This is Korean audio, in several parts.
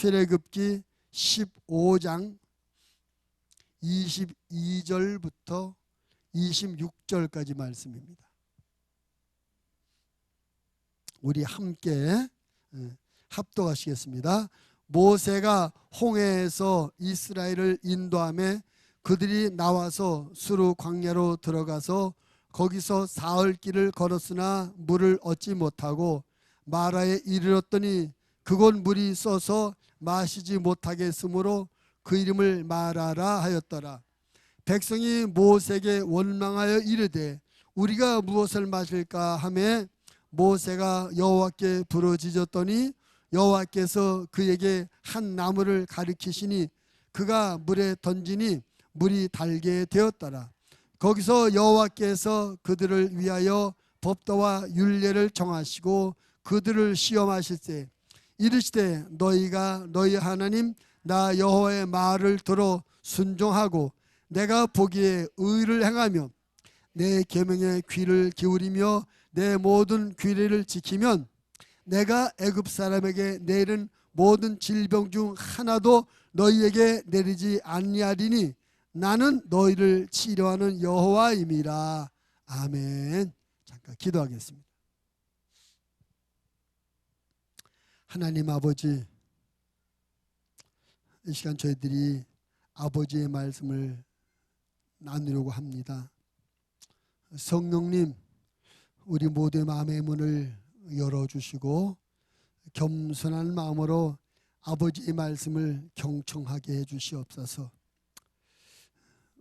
출애굽기 15장 22절부터 26절까지 말씀입니다. 우리 함께 합독하시겠습니다. 모세가 홍해에서 이스라엘을 인도하며 그들이 나와서 수르 광야로 들어가서 거기서 사흘 길을 걸었으나 물을 얻지 못하고 마라에 이르렀더니 그곳 물이 써서 마시지 못하게 했으므로 그 이름을 마라라 하였더라. 백성이 모세에게 원망하여 이르되 우리가 무엇을 마실까 하매 모세가 여호와께 부르짖었더니 여호와께서 그에게 한 나무를 가리키시니 그가 물에 던지니 물이 달게 되었더라. 거기서 여호와께서 그들을 위하여 법도와 율례를 정하시고 그들을 시험하실세 이르시되 너희가 너희 하나님 나 여호와의 말을 들어 순종하고 내가 보기에 의를 행하며 내 계명에 귀를 기울이며 내 모든 규례를 지키면 내가 애굽 사람에게 내린 모든 질병 중 하나도 너희에게 내리지 아니하리니 나는 너희를 치료하는 여호와임이라. 아멘. 잠깐 기도하겠습니다. 하나님 아버지, 이 시간 저희들이 아버지의 말씀을 나누려고 합니다. 성령님, 우리 모두의 마음의 문을 열어주시고 겸손한 마음으로 아버지의 말씀을 경청하게 해주시옵소서.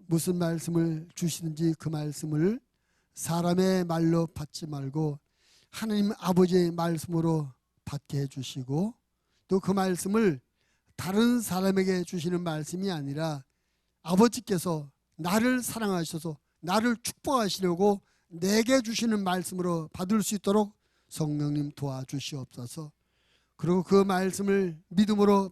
무슨 말씀을 주시든지 그 말씀을 사람의 말로 받지 말고 하나님 아버지의 말씀으로 받게 해주시고 또 그 말씀을 다른 사람에게 주시는 말씀이 아니라 아버지께서 나를 사랑하셔서 나를 축복하시려고 내게 주시는 말씀으로 받을 수 있도록 성령님 도와주시옵소서. 그리고 그 말씀을 믿음으로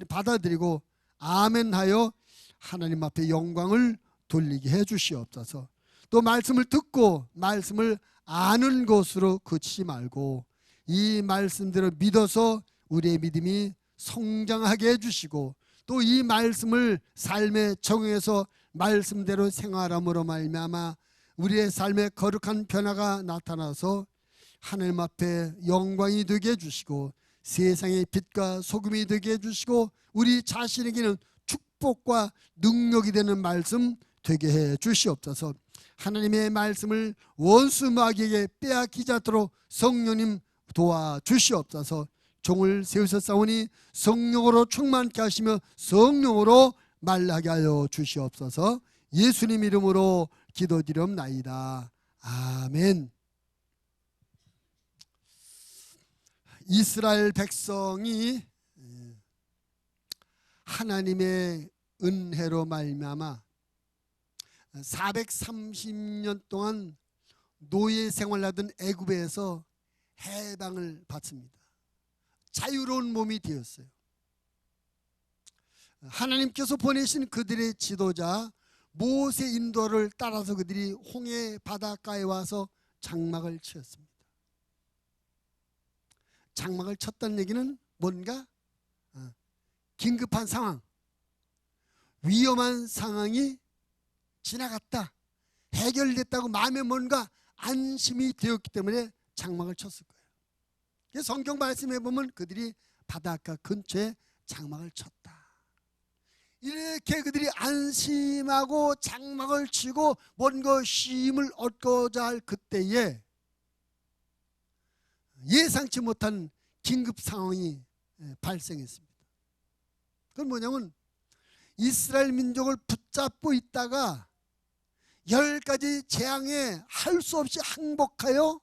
받아들이고 아멘하여 하나님 앞에 영광을 돌리게 해주시옵소서. 또 말씀을 듣고 말씀을 아는 것으로 그치지 말고 이 말씀대로 믿어서 우리의 믿음이 성장하게 해주시고 또 이 말씀을 삶에 적용해서 말씀대로 생활함으로 말미암아 우리의 삶에 거룩한 변화가 나타나서 하나님 앞에 영광이 되게 해주시고 세상의 빛과 소금이 되게 해주시고 우리 자신에게는 축복과 능력이 되는 말씀 되게 해 주시옵소서. 하나님의 말씀을 원수 마귀에게 빼앗기지 않도록 성령님 도와주시옵소서. 종을 세우셨사오니 성령으로 충만케 하시며 성령으로 말하게 하여 주시옵소서. 예수님 이름으로 기도드리옵나이다. 아멘. 이스라엘 백성이 하나님의 은혜로 말미암아 430년 동안 노예 생활하던 애굽에서 해방을 받습니다. 자유로운 몸이 되었어요. 하나님께서 보내신 그들의 지도자 모세 인도를 따라서 그들이 홍해 바닷가에 와서 장막을 치었습니다. 장막을 쳤다는 얘기는 뭔가 긴급한 상황, 위험한 상황이 지나갔다, 해결됐다고 마음에 뭔가 안심이 되었기 때문에 장막을 쳤을 거예요. 성경 말씀에 보면 그들이 바닷가 근처에 장막을 쳤다. 이렇게 그들이 안심하고 장막을 치고 뭔가 쉼을 얻고자 할 그때에 예상치 못한 긴급 상황이 발생했습니다. 그건 뭐냐면 이스라엘 민족을 붙잡고 있다가 10가지 재앙에 할 수 없이 항복하여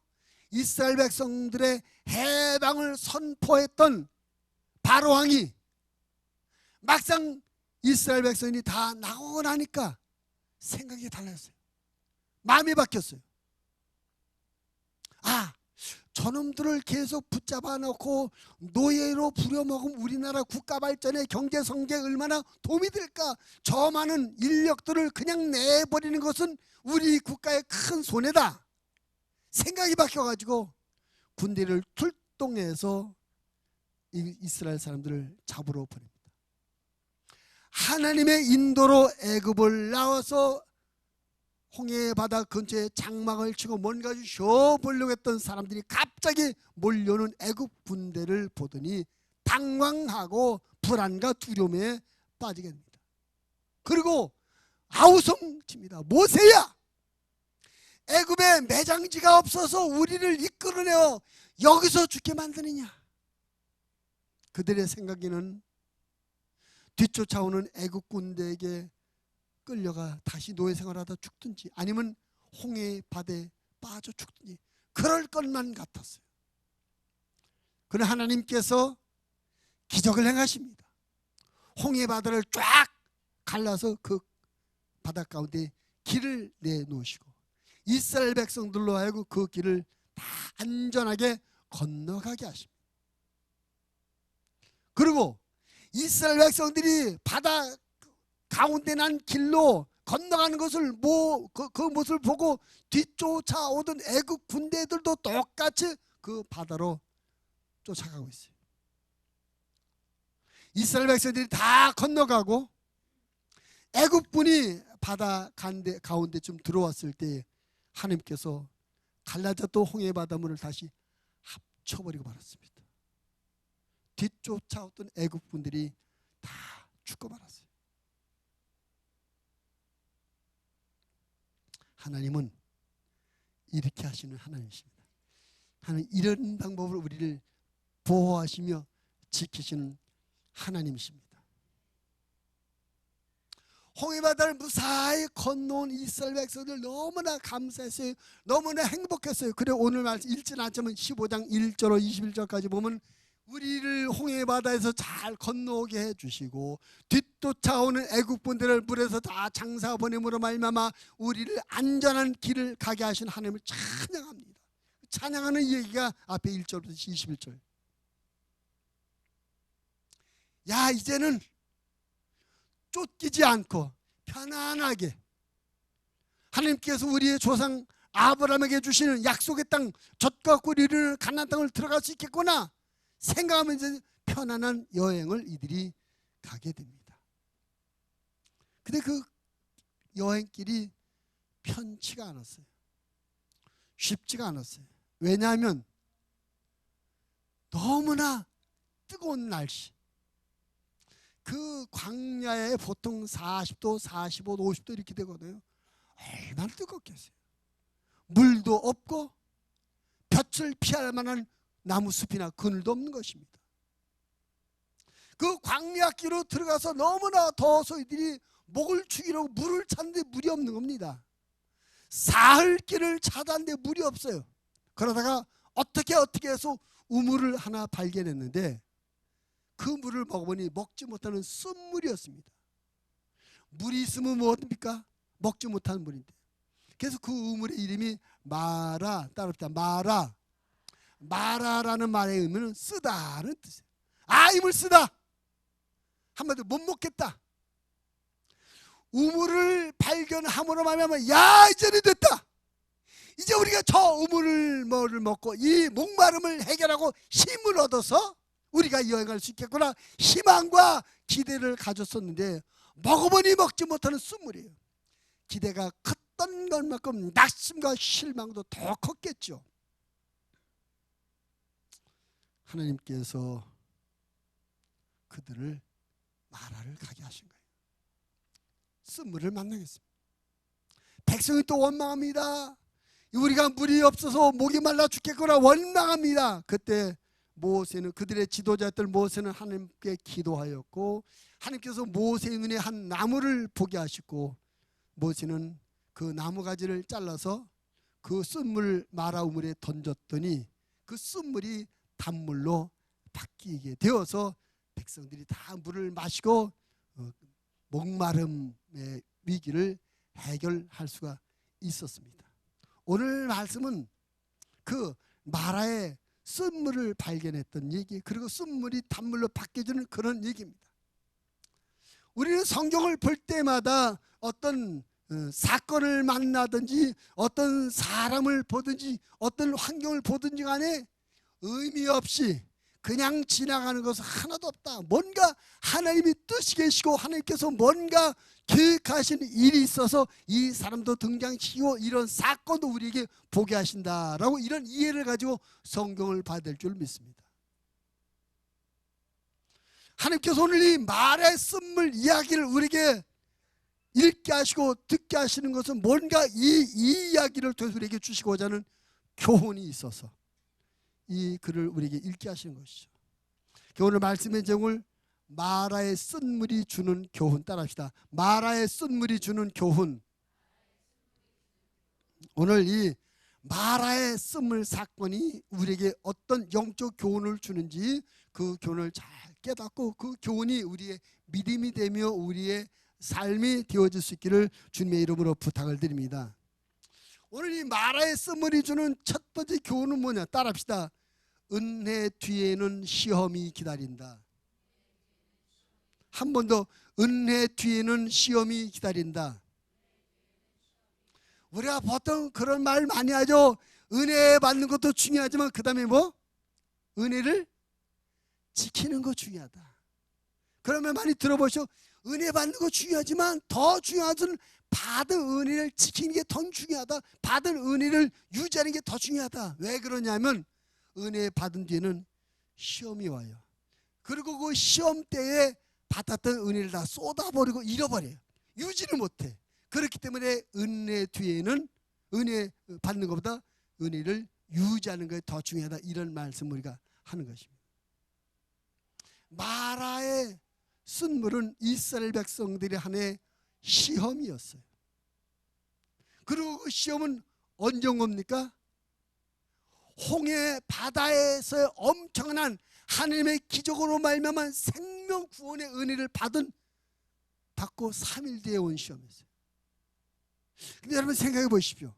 이스라엘 백성들의 해방을 선포했던 바로왕이 막상 이스라엘 백성이 다 나오고 나니까 생각이 달라졌어요. 마음이 바뀌었어요. 저놈들을 계속 붙잡아 놓고 노예로 부려먹으면 우리나라 국가 발전에 경제 성장에 얼마나 도움이 될까? 저 많은 인력들을 그냥 내버리는 것은 우리 국가의 큰 손해다. 생각이 바뀌어가지고 군대를 출동해서 이스라엘 사람들을 잡으러 보냅니다. 하나님의 인도로 애굽을 나와서 홍해 바다 근처에 장막을 치고 뭔가 쉬어보려고 했던 사람들이 갑자기 몰려오는 애굽 군대를 보더니 당황하고 불안과 두려움에 빠지게 됩니다. 그리고 아우성칩니다. 모세야, 애굽에 매장지가 없어서 우리를 이끌어내어 여기서 죽게 만드느냐. 그들의 생각에는 뒤쫓아오는 애굽 군대에게 끌려가 다시 노예 생활하다 죽든지 아니면 홍해 바다에 빠져 죽든지 그럴 것만 같았어요. 그러나 하나님께서 기적을 행하십니다. 홍해 바다를 쫙 갈라서 그 바다 가운데 길을 내놓으시고 이스라엘 백성들로 하여금 그 길을 다 안전하게 건너가게 하십니다. 그리고 이스라엘 백성들이 바다 가운데 난 길로 건너가는 것을 그 모습을 보고 뒤쫓아오던 애굽 군대들도 똑같이 그 바다로 쫓아가고 있어요. 이스라엘 백성들이 다 건너가고 애굽군이 바다 가운데쯤 들어왔을 때 하나님께서 갈라졌던 홍해 바닷물을 다시 합쳐버리고 말았습니다. 뒤쫓아왔던 애굽군들이 다 죽고 말았어요. 하나님은 이렇게 하시는 하나님이십니다. 하나님 이런 방법으로 우리를 보호하시며 지키시는 하나님이십니다. 홍해바다를 무사히 건너온 이스라엘 백성들 너무나 감사했어요. 너무나 행복했어요. 그래 오늘 말씀 읽지 않지만 15장 1절로 21절까지 보면 우리를 홍해바다에서 잘 건너오게 해주시고 뒤쫓아오는 애국분들을 물에서 다 장사 보냄으로 말미암아 우리를 안전한 길을 가게 하신 하나님을 찬양합니다. 찬양하는 얘기가 앞에 1절부터 21절. 야, 이제는 쫓기지 않고 편안하게 하나님께서 우리의 조상 아브라함에게 주시는 약속의 땅 젖과 꿀이 흐르는 가나안 땅을 들어갈 수 있겠구나 생각하면서 편안한 여행을 이들이 가게 됩니다. 근데 그 여행길이 편치가 않았어요. 쉽지가 않았어요. 왜냐하면 너무나 뜨거운 날씨. 그 광야에 보통 40도, 45도, 50도 이렇게 되거든요. 얼마나 뜨겁겠어요. 물도 없고 볕을 피할 만한 나무숲이나 그늘도 없는 것입니다. 그 광야길로 들어가서 너무나 더워서 이들이 목을 축이려고 물을 찾는데 물이 없는 겁니다. 사흘길을 찾았는데 물이 없어요. 그러다가 어떻게 해서 우물을 하나 발견했는데 그 물을 먹어보니 먹지 못하는 쓴물이었습니다. 물이 있으면 뭐입니까? 먹지 못하는 물인데. 그래서 그 우물의 이름이 마라, 따라합니다. 마라라는 말의 의미는 쓰다는 뜻이에요. 아, 이 물 쓰다. 한마디로 못 먹겠다. 우물을 발견함으로 말하면 야, 이제는 됐다. 이제 우리가 저 우물을 먹고 이 목마름을 해결하고 힘을 얻어서 우리가 여행할 수 있겠구나 희망과 기대를 가졌었는데 먹어보니 먹지 못하는 쓴물이에요. 기대가 컸던 것만큼 낙심과 실망도 더 컸겠죠. 하나님께서 그들을 마라를 가게 하신 거예요. 쓴물을 만나겠습니다. 백성이 또 원망합니다. 우리가 물이 없어서 목이 말라 죽겠구나 원망합니다. 그때 모세는 그들의 지도자였던 모세는 하나님께 기도하였고 하나님께서 모세의 눈에 한 나무를 보게 하시고 모세는 그 나무가지를 잘라서 그 쓴물 마라 우물에 던졌더니 그 쓴물이 단물로 바뀌게 되어서 백성들이 다 물을 마시고 목마름의 위기를 해결할 수가 있었습니다. 오늘 말씀은 그 마라의 쓴물을 발견했던 얘기 그리고 쓴물이 단물로 바뀌어지는 그런 얘기입니다. 우리는 성경을 볼 때마다 어떤 사건을 만나든지 어떤 사람을 보든지 어떤 환경을 보든지 간에 의미 없이 그냥 지나가는 것은 하나도 없다. 뭔가 하나님이 뜻이 계시고 하나님께서 뭔가 계획하신 일이 있어서 이 사람도 등장시키고 이런 사건도 우리에게 보게 하신다라고 이런 이해를 가지고 성경을 봐야 될 줄 믿습니다. 하나님께서 오늘 이 말의 쓴물 이야기를 우리에게 읽게 하시고 듣게 하시는 것은 뭔가 이 이야기를 통해서 우리에게 주시고자 하는 교훈이 있어서 이 글을 우리에게 읽게 하시는 것이죠. 오늘 말씀의 제목을 마라의 쓴물이 주는 교훈, 따라합시다. 마라의 쓴물이 주는 교훈. 오늘 이 마라의 쓴물 사건이 우리에게 어떤 영적 교훈을 주는지 그 교훈을 잘 깨닫고 그 교훈이 우리의 믿음이 되며 우리의 삶이 되어질 수 있기를 주님의 이름으로 부탁을 드립니다. 오늘 이 마라의 쓴물이 주는 첫 번째 교훈은 뭐냐? 따라합시다. 은혜 뒤에는 시험이 기다린다. 한 번 더, 은혜 뒤에는 시험이 기다린다. 우리가 보통 그런 말 많이 하죠. 은혜 받는 것도 중요하지만 그 다음에 뭐? 은혜를 지키는 거 중요하다. 그러면 많이 들어보시오. 은혜 받는 거 중요하지만 더 중요한 것은 받은 은혜를 지키는 게 더 중요하다. 받은 은혜를 유지하는 게 더 중요하다. 왜 그러냐면 은혜 받은 뒤에는 시험이 와요. 그리고 그 시험 때에 받았던 은혜를 다 쏟아버리고 잃어버려요. 유지를 못해. 그렇기 때문에 은혜 뒤에는 은혜 받는 것보다 은혜를 유지하는 것이 더 중요하다. 이런 말씀을 우리가 하는 것입니다. 마라의 쓴물은 이스라엘 백성들의 하나의 시험이었어요. 그리고 그 시험은 언제 온 겁니까? 홍해 바다에서 엄청난 하나님의 기적으로 말미암아 생명 구원의 은혜를 받고 3일 뒤에 온 시험이었어요. 근데 여러분 생각해 보십시오.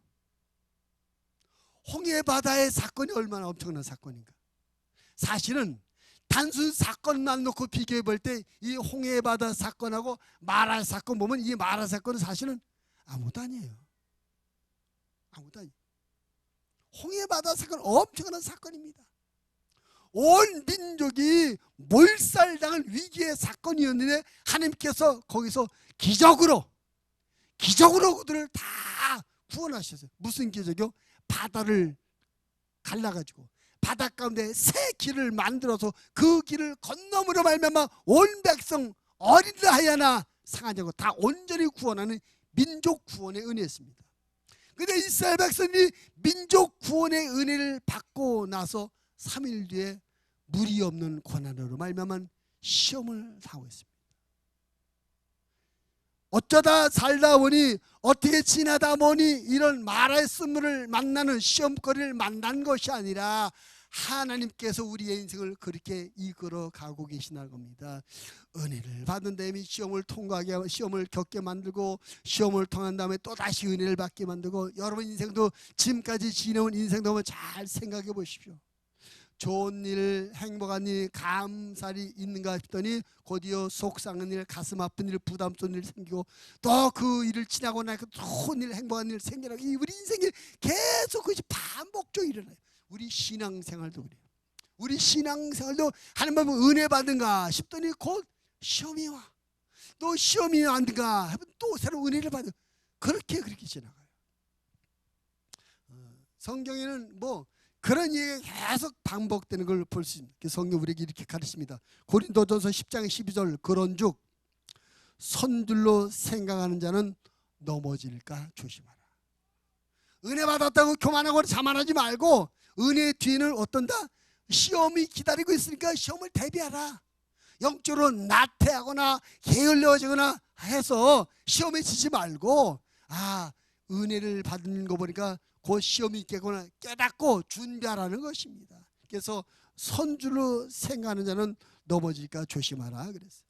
홍해 바다의 사건이 얼마나 엄청난 사건인가. 사실은 단순 사건만 놓고 비교해 볼 때 이 홍해 바다 사건하고 마라 사건 보면 이 마라 사건은 사실은 아무것도 아니에요. 아무것도 아니에요. 홍해 바다 사건 엄청난 사건입니다. 온 민족이 몰살당한 위기의 사건이었는데 하나님께서 거기서 기적으로 그들을 다 구원하셨어요. 무슨 기적이요? 바다를 갈라가지고 바다 가운데 새 길을 만들어서 그 길을 건너므로 말미암아 온 백성 어린이나 하야나 상하지 않고 다 온전히 구원하는 민족 구원의 은혜였습니다. 그런데 이스라엘 백성이 민족 구원의 은혜를 받고 나서 3일 뒤에 물이 없는 고난으로 말미암아 시험을 당하고 있습니다. 어쩌다 살다 보니 어떻게 지나다 보니 이런 마라의 쓴물을 만나는 시험거리를 만난 것이 아니라 하나님께서 우리의 인생을 그렇게 이끌어 가고 계시는 겁니다. 은혜를 받은 다음에 시험을 통과하게 하고 시험을 겪게 만들고 시험을 통한 다음에 또다시 은혜를 받게 만들고 여러분 인생도 지금까지 지내온 인생도 한번 잘 생각해 보십시오. 좋은 일, 행복한 일, 감사일이 있는가 싶더니 곧이어 속상한 일, 가슴 아픈 일, 부담스러운 일 생기고 또 그 일을 지나고 나니까 좋은 일, 행복한 일 생기라고 우리 인생에 계속 그것이 반복적으로 일어나요. 우리 신앙생활도 그래요. 우리 신앙생활도 하나님 앞에 은혜 받은가 싶더니 곧 시험이 와. 또 시험이 왔는가 하면 또 새로운 은혜를 받아. 그렇게 지나가요. 성경에는 뭐 그런 얘기가 계속 반복되는 걸 볼 수 있습니다. 성경 우리에게 이렇게 가르칩니다. 고린도전서 10장 12절 그런즉 선줄로 생각하는 자는 넘어질까 조심하라. 은혜 받았다고 교만하고 자만하지 말고 은혜 뒤에는 어떤다? 시험이 기다리고 있으니까 시험을 대비하라. 영적으로 나태하거나 게을러지거나 해서 시험에 지지 말고 은혜를 받는 거 보니까 곧 시험이 있겠구나 깨닫고 준비하라는 것입니다. 그래서 선줄로 생각하는 자는 넘어질까 조심하라 그랬어요.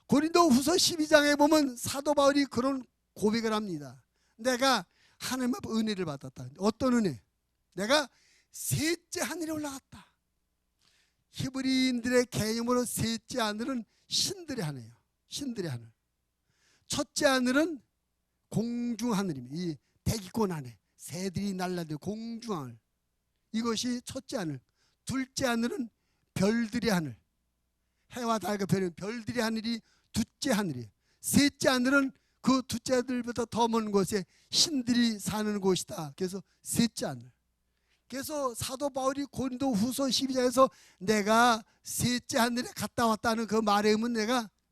고린도후서 12장에 보면 사도 바울이 그런 고백을 합니다. 내가 하나님 앞에 은혜를 받았다. 어떤 은혜? 내가 셋째 하늘에 올라갔다. 히브리인들의 개념으로 셋째 하늘은 신들의 하늘이에요. 신들의 하늘. 첫째 하늘은 공중 하늘입니다. 이 대기권 하늘. 새들이 날라다니는 공중 하늘. 이것이 첫째 하늘. 둘째 하늘은 별들의 하늘, 해와 달과 별들의 하늘이 둘째 하늘이에요. 셋째 하늘은 그 둘째 하늘보다 더 먼 곳에 신들이 사는 곳이다. 그래서 셋째 하늘. 그래서 사도 바울이 고린도 후서 12장에서 내가 셋째 하늘에 갔다 왔다는 그 말의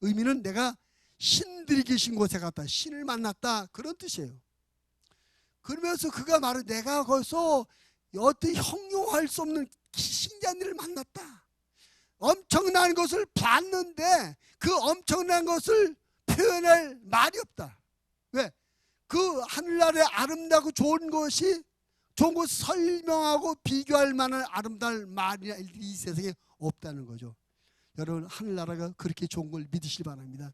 의미는 내가 신들이 계신 곳에 갔다, 신을 만났다, 그런 뜻이에요. 그러면서 그가 말을 내가 거기서 어떻게 형용할 수 없는 신기한 일을 만났다. 엄청난 것을 봤는데 그 엄청난 것을 표현할 말이 없다. 왜? 그 하늘나라의 아름다고 좋은 것을 설명하고 비교할 만한 아름다운 말이나 이 세상에 없다는 거죠. 여러분, 하늘나라가 그렇게 좋은 걸 믿으시기 바랍니다.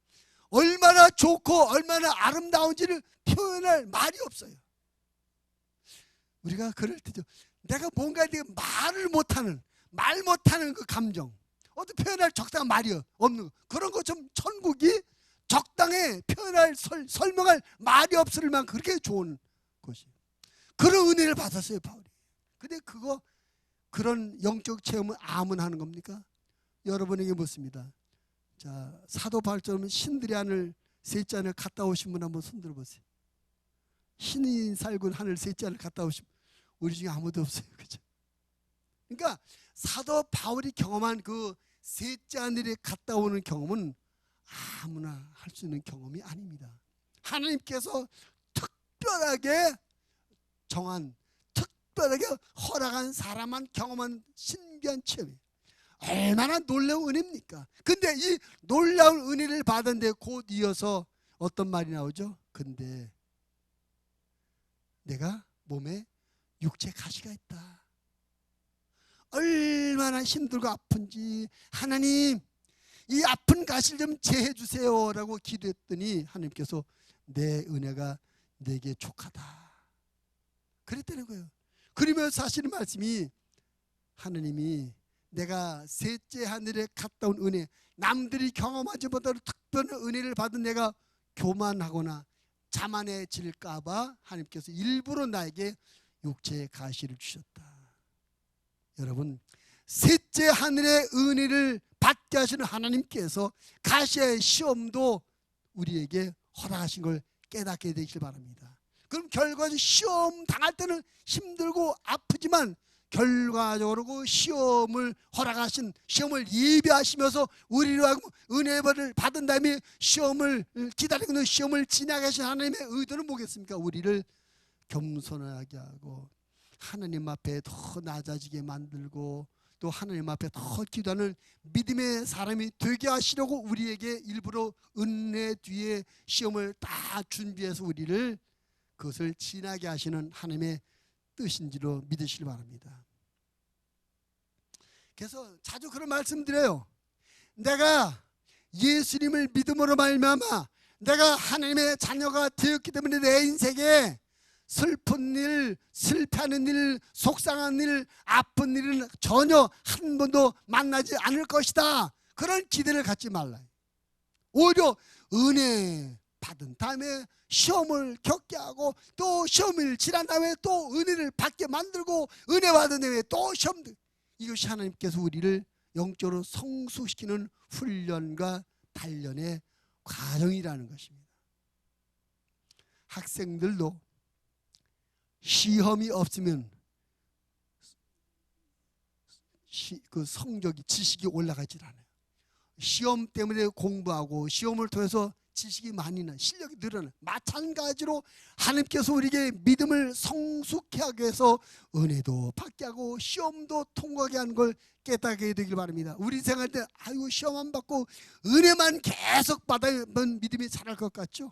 얼마나 좋고 얼마나 아름다운지를 표현할 말이 없어요. 우리가 그럴 때죠. 내가 뭔가 말 못하는 그 감정, 어떻게 표현할 적당한 말이 없는 거. 그런 것처럼 천국이 적당히 표현할 설명할 말이 없을 만큼 그렇게 좋은 곳이에요. 그런 은혜를 받았어요, 바울이. 근데 그런 영적 체험은 아무나 하는 겁니까? 여러분에게 묻습니다. 자, 사도 바울처럼 신들의 하늘, 셋째 하늘 갔다 오신 분 한번 손 들어보세요. 신이 살고 하늘 셋째 하늘 갔다 오신 분, 우리 중에 아무도 없어요. 그죠? 그러니까 사도 바울이 경험한 그 셋째 하늘에 갔다 오는 경험은 아무나 할 수 있는 경험이 아닙니다. 하나님께서 특별하게 허락한 사람만 경험한 신비한 체험이에요. 얼마나 놀라운 은혜입니까? 근데 이 놀라운 은혜를 받았는데 곧 이어서 어떤 말이 나오죠? 근데 내가 몸에 육체 가시가 있다. 얼마나 힘들고 아픈지 하나님 이 아픈 가시를 좀 제해 주세요 라고 기도했더니 하나님께서 내 은혜가 내게 족하다 그랬다는 거예요. 그러면서 하시는 말씀이 하나님이 내가 셋째 하늘에 갔다 온 은혜, 남들이 경험하지 못하는 특별한 은혜를 받은 내가 교만하거나 자만해질까 봐 하나님께서 일부러 나에게 육체의 가시를 주셨다. 여러분, 셋째 하늘의 은혜를 받게 하시는 하나님께서 가시의 시험도 우리에게 허락하신 걸 깨닫게 되길 바랍니다. 그럼 결과적으로 시험 당할 때는 힘들고 아프지만 결과적으로 그 시험을 허락하신, 시험을 예비하시면서 우리로 하여금 은혜를 받은 다음에 시험을 기다리고 있는 시험을 지나게 하신 하나님의 의도는 뭐겠습니까? 우리를 겸손하게 하고 하나님 앞에 더 낮아지게 만들고 또 하나님 앞에 더 기도하는 믿음의 사람이 되게 하시려고 우리에게 일부러 은혜 뒤에 시험을 다 준비해서 우리를 그것을 지나게 하시는 하나님의 뜻인지로 믿으시기 바랍니다. 그래서 자주 그런 말씀드려요. 내가 예수님을 믿음으로 말미암아 내가 하나님의 자녀가 되었기 때문에 내 인생에 슬픈 일, 실패하는 일, 속상한 일, 아픈 일은 전혀 한 번도 만나지 않을 것이다. 그런 기대를 갖지 말라. 오히려 은혜 받은 다음에 시험을 겪게 하고 또 시험을 지난 다음에 또 은혜를 받게 만들고 은혜 받은 다음에 또 시험, 이것이 하나님께서 우리를 영적으로 성숙시키는 훈련과 단련의 과정이라는 것입니다. 학생들도 시험이 없으면 그 성적이, 지식이 올라가질 않아요. 시험 때문에 공부하고 시험을 통해서 지식이 많이 나, 실력이 늘어나. 마찬가지로 하나님께서 우리에게 믿음을 성숙케 하기 위해서 은혜도 받게 하고 시험도 통과하게 하는 걸 깨닫게 되길 바랍니다. 우리 생활 때 아이고 시험 안 받고 은혜만 계속 받으면 믿음이 자랄 것 같죠?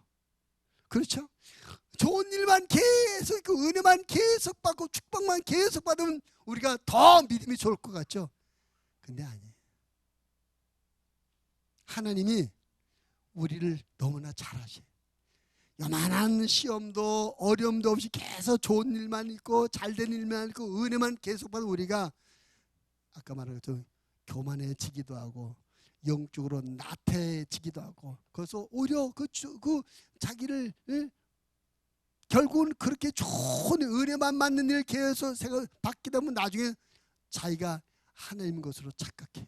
그렇죠? 좋은 일만 계속 있고 은혜만 계속 받고 축복만 계속 받으면 우리가 더 믿음이 좋을 것 같죠? 근데 아니에요. 하나님이 우리를 너무나 잘 아셔요. 요만한 시험도 어려움도 없이 계속 좋은 일만 있고 잘된 일만 있고 은혜만 계속 받은 우리가 아까 말한 것처럼 교만해지기도 하고 영적으로 나태해지기도 하고 그래서 오히려 그 자기를 결국은 그렇게 좋은 은혜만 받는 일 계속 받게 되면 나중에 자기가 하나님 것으로 착각해요.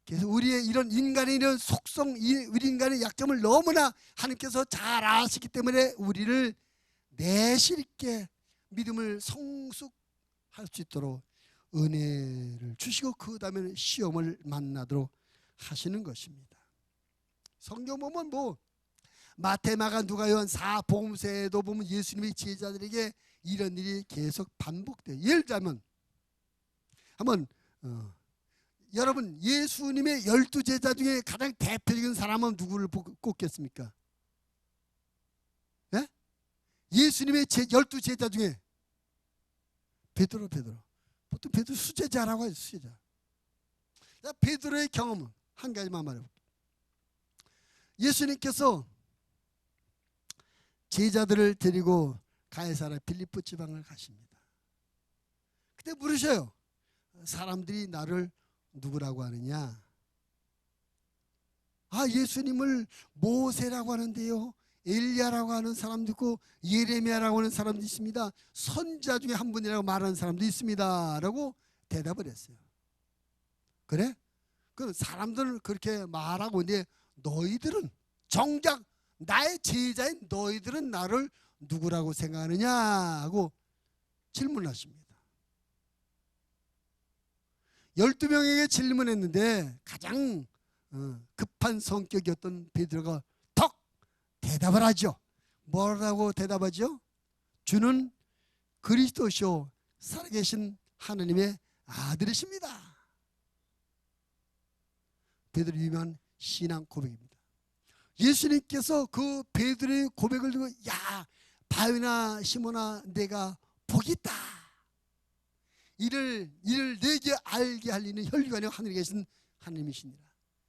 그래서 우리의 이런 인간의 이런 속성, 우리 인간의 약점을 너무나 하나님께서 잘 아시기 때문에 우리를 내실 있게 믿음을 성숙할 수 있도록 은혜를 주시고 그 다음에 시험을 만나도록 하시는 것입니다. 성경 보면 뭐 마태, 마가, 누가, 요한 4복음서에도 보면 예수님의 제자들에게 이런 일이 계속 반복돼요. 예를 들자면 한번 여러분 예수님의 12제자 중에 가장 대표적인 사람은 누구를 꼽겠습니까? 예? 예수님의 12제자 중에 베드로. 보통 베드로 수제자라고 해요. 수제자. 베드로의 경험은 한 가지만 말해볼게요. 예수님께서 제자들을 데리고 가이사랴 빌립보 지방을 가십니다. 그때 물으셔요. 사람들이 나를 누구라고 하느냐? 예수님을 모세라고 하는데요, 엘리야라고 하는 사람도 있고 예레미야라고 하는 사람도 있습니다. 선지자 중에 한 분이라고 말하는 사람도 있습니다 라고 대답을 했어요. 그래? 그 사람들은 그렇게 말하고 있는데 너희들은 정작 나의 제자인 너희들은 나를 누구라고 생각하느냐 하고 질문하십니다. 12명에게 질문했는데 가장 급한 성격이었던 베드로가 턱 대답을 하죠. 뭐라고 대답하죠? 주는 그리스도시요 살아계신 하나님의 아들이십니다. 베드로 유명한 신앙 고백입니다. 예수님께서 그 베드로의 고백을 듣고 야 바위나 시몬아 내가 복이 있다. 이를 내게 알게 하리는 혈육안에 하늘에 계신 하나님이시니라.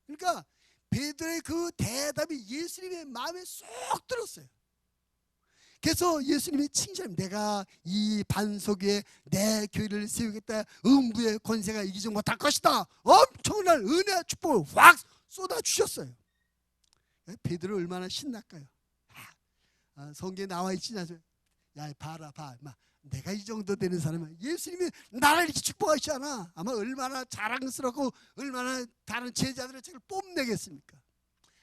그러니까 베드로의 그 대답이 예수님의 마음에 쏙 들었어요. 그래서 예수님이 칭찬합니다. 내가 이 반석 위에 내 교회를 세우겠다. 음부의 권세가 이기지 못할 것이다. 엄청난 은혜와 축복을 확 쏟아주셨어요. 베드로 얼마나 신났까요? 성경에 나와 있지 않습니까? 야 봐라 내가 이 정도 되는 사람은 예수님이 나를 이렇게 축복하시잖아. 아마 얼마나 자랑스럽고 얼마나 다른 제자들의 책을 뽐내겠습니까?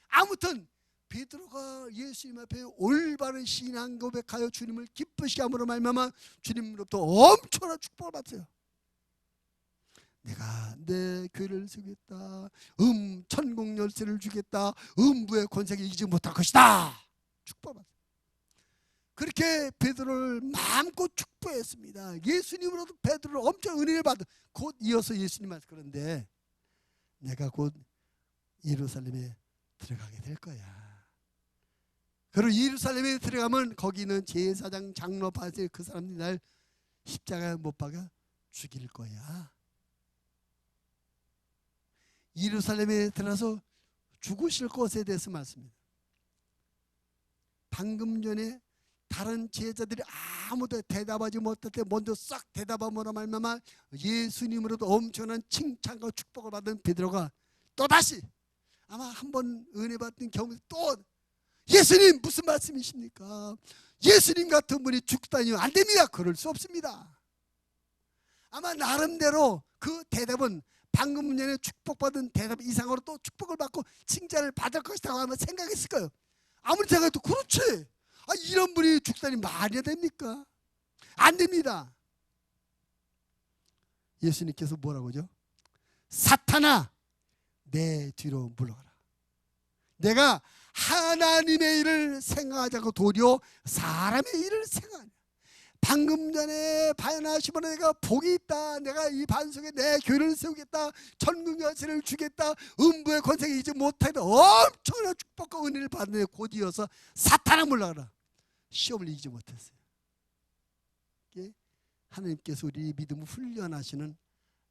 아무튼 베드로가 예수님 앞에 올바른 신앙 고백하여 주님을 기쁘시게 함으로 말미암아 주님으로부터 엄청난 축복을 받았어요. 내가 내 교회를 세우겠다. 천국 열쇠를 주겠다. 음부의 권세가 이기지 못할 것이다. 축복받았어요. 그렇게 베드로를 마음껏 축복했습니다. 예수님으로도 베드로를 엄청 은혜를 받아. 곧 이어서 예수님 말씀 그런데 내가 곧 예루살렘에 들어가게 될 거야. 그리고 예루살렘에 들어가면 거기 있는 제사장 장로 바리새인 그 사람들이 날 십자가에 못 박아 죽일 거야. 예루살렘에 들어서 죽으실 것에 대해서 말씀입니다. 방금 전에 다른 제자들이 아무도 대답하지 못할 때 먼저 싹 대답함으로 말미암아 예수님으로도 엄청난 칭찬과 축복을 받은 베드로가 또다시 아마 한번 은혜 받은 경험에서 또 예수님 무슨 말씀이십니까? 예수님 같은 분이 죽다니요 안 됩니다. 그럴 수 없습니다. 아마 나름대로 그 대답은 방금 전에 축복받은 대답 이상으로 또 축복을 받고 칭찬을 받을 것이라고 아마 생각했을 거예요. 아무리 생각해도 그렇지. 이런 분이 죽다니 말이 됩니까? 안 됩니다. 예수님께서 뭐라고 하죠? 사탄아 내 뒤로 물러가라. 내가 하나님의 일을 생각하지 않고 도리어 사람의 일을 생각하냐. 방금 전에 바야나시몬에 내가 복이 있다. 내가 이 반석에 내 교회를 세우겠다. 천국 열쇠를 주겠다. 음부의 권세가 이지 못하다. 엄청난 축복과 은혜를 받는 데 곧 이어서 사탄아 물러가라. 시험을 이기지 못했어요. 이게 하나님께서 우리 믿음을 훈련하시는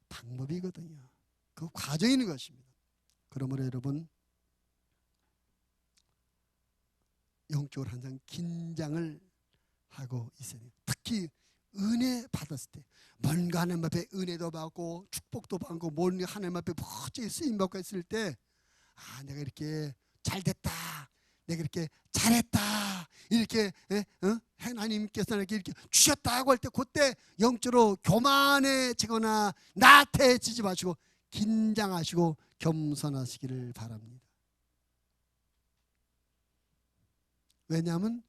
방법이거든요. 그 과정이 있는 것입니다. 그러므로 여러분 영적으로 항상 긴장을 하고 있어야 돼요. 특히 은혜 받았을 때 뭔가 하나님 앞에 은혜도 받고 축복도 받고 뭔가 하나님 앞에 멋지게 쓰임받고 있을 때 내가 이렇게 잘됐다. 내가 이렇게 잘했다 이렇게 하나님께서 이렇게 주셨다고 할 때 그때 영적으로 교만해지거나 나태해지지 마시고 긴장하시고 겸손하시기를 바랍니다. 왜냐하면